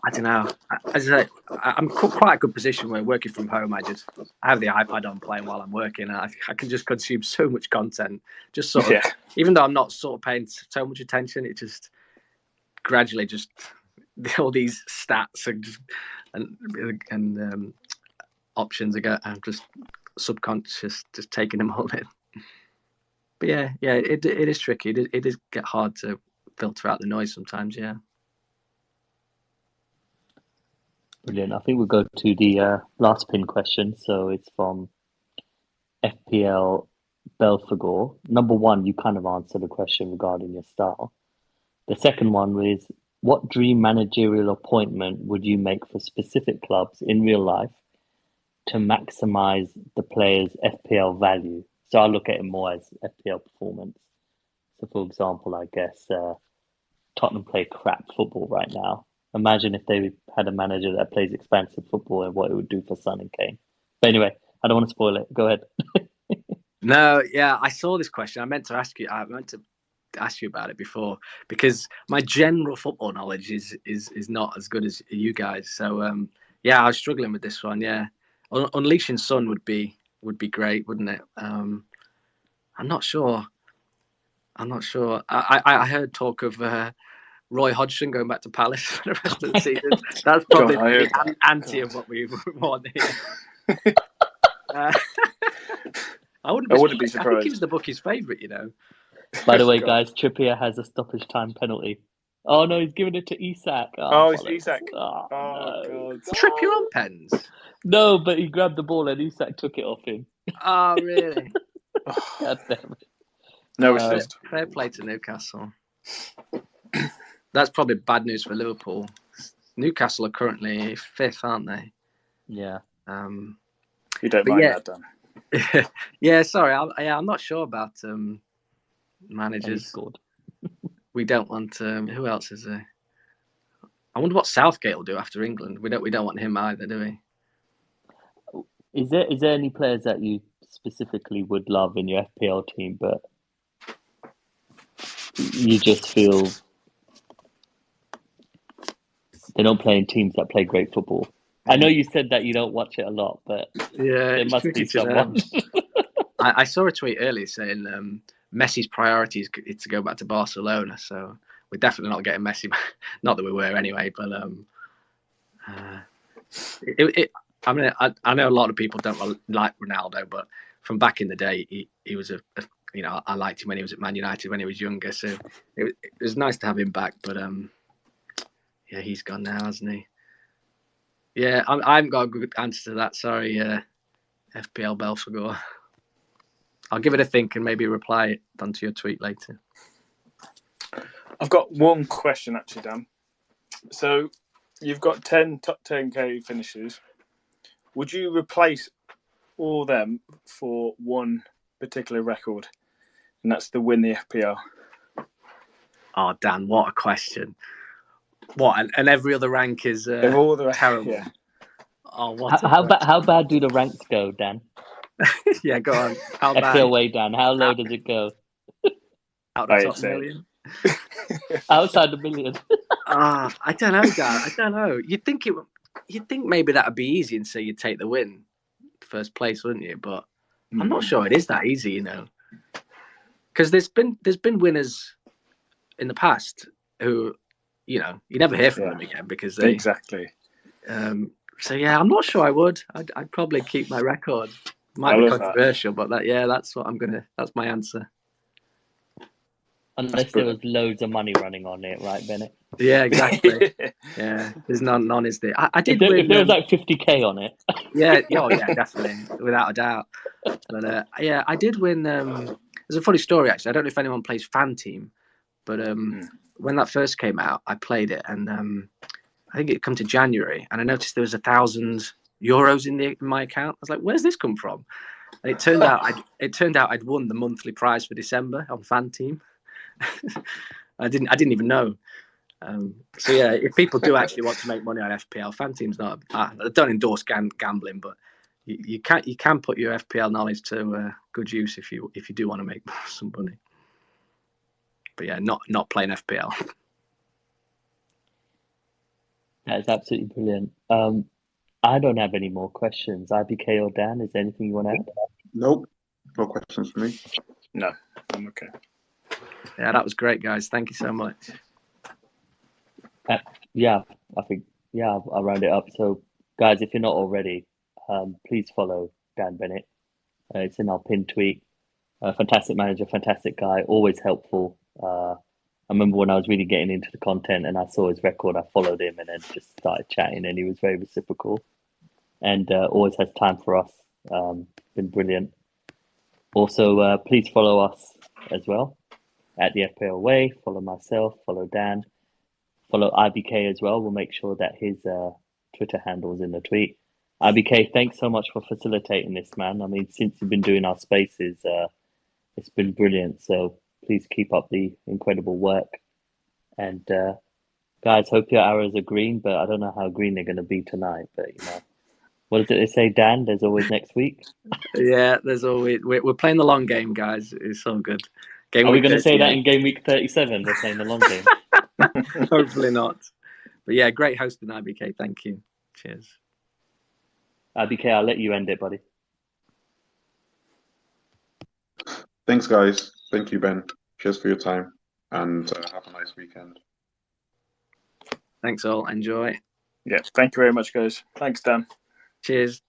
I don't know. As I say, I'm quite a good position where working from home. I have the iPad on playing while I'm working. I can just consume so much content. Just sort of, even though I'm not sort of paying so much attention, it just gradually just all these stats and options I'm just subconscious, just taking them all in. But yeah, it is tricky. It is get hard to filter out the noise sometimes. Yeah. Brilliant. I think we'll go to the last pin question. So it's from FPL Belfagor. Number one, you kind of answered the question regarding your style. The second one was, what dream managerial appointment would you make for specific clubs in real life to maximize the player's FPL value? So I look at it more as FPL performance. So, for example, I guess Tottenham play crap football right now. Imagine if they had a manager that plays expansive football and what it would do for Son and Kane. But anyway, I don't want to spoil it. Go ahead. No, yeah, I saw this question. I meant to ask you about it before, because my general football knowledge is not as good as you guys. So yeah, I was struggling with this one. Yeah, Unleashing Sun would be great, wouldn't it? I'm not sure. I heard talk of Roy Hodgson going back to Palace for the rest of the season. That's probably the anti of what we want here. I wouldn't be surprised. I think he was the bookie's favourite, you know. By the way, guys, Trippier has a stoppage time penalty. Oh no, he's giving it to Isak. Oh, it's Isak. Oh, no. God. Trippier on pens? No, but he grabbed the ball and Isak took it off him. Oh, really? God damn it. No assist. Fair play to Newcastle. That's probably bad news for Liverpool. Newcastle are currently 5th, aren't they? Yeah. You don't mind that, Dan? Yeah, sorry. I'm not sure about managers. We don't want. Who else is there? I wonder what Southgate will do after England. We don't want him either, do we? Is there any players that you specifically would love in your FPL team, but you just feel they don't play in teams that play great football? I know you said that you don't watch it a lot, but yeah, there must be someone. I saw a tweet earlier saying Messi's priority is to go back to Barcelona, so we're definitely not getting Messi. Not that we were anyway, but I mean, I know a lot of people don't like Ronaldo, but from back in the day, he was I liked him when he was at Man United when he was younger, so it was nice to have him back. But yeah, he's gone now, hasn't he? Yeah, I haven't got a good answer to that. Sorry, FPL Belfagor. I'll give it a think and maybe reply onto your tweet later. I've got one question actually, Dan. So you've got 10 top 10k finishes. Would you replace all them for one particular record, and that's to win the FPL? Oh, Dan, what a question! What, and every other rank is all the terrible. Yeah. Oh, how bad do the ranks go, Dan? Yeah, go on. How bad? TheFPLWay, Dan. How low does it go? Out of the top million. Outside the million. I don't know, Dan. I don't know. You'd think maybe that'd be easy, and so you'd take the win, first place, wouldn't you? But I'm not sure it is that easy, you know. Because there's been winners in the past who, you know, you never hear from them again because they exactly. So yeah, I'm not sure I would. I'd probably keep my record. Might be controversial, but that's what that's my answer. Unless there was loads of money running on it, right, Bennett? Yeah, exactly. Yeah, there's none is there. I did win. If there was like 50k on it. Yeah, definitely, without a doubt. But yeah, I did win. There's a funny story actually. I don't know if anyone plays Fan Team, but when that first came out, I played it, and I think it come to January, and I noticed there was €1,000 in my account. I was like, "Where's this come from?" And it turned out I'd won the monthly prize for December on Fan Team. I didn't even know. So yeah, if people do actually want to make money on FPL, Fan Team's not. I don't endorse gambling, but you can put your FPL knowledge to good use if you do want to make some money. But yeah, not playing FPL. That is absolutely brilliant. I don't have any more questions. IBK or Dan, is there anything you want to add? Nope, no questions for me. No, I'm okay. Yeah, that was great, guys. Thank you so much. Yeah, I think, I'll round it up. So, guys, if you're not already, please follow Dan Bennett. It's in our pinned tweet. Fantastic manager, fantastic guy, always helpful. I remember when I was really getting into the content and I saw his record, I followed him and then just started chatting, and he was very reciprocal and always has time for us. Been brilliant. Also, please follow us as well at TheFPLWay. Follow myself, follow Dan, follow IBK as well. We'll make sure that his Twitter handle is in the tweet. IBK, thanks so much for facilitating this, man. I mean, since you've been doing our spaces, it's been brilliant. So please keep up the incredible work. And guys, hope your arrows are green, but I don't know how green they're going to be tonight. But what is it they say, Dan? There's always next week. Yeah, there's always we're playing the long game, guys. It's all good. Game Are we week going to say that 38. in game week 37? We're playing the long game. Hopefully not. But yeah, great hosting, IBK. Thank you. Cheers. IBK, I'll let you end it, buddy. Thanks, guys. Thank you, Ben. Cheers for your time, and have a nice weekend. Thanks all. Enjoy. Yeah, thank you very much, guys. Thanks, Dan. Cheers.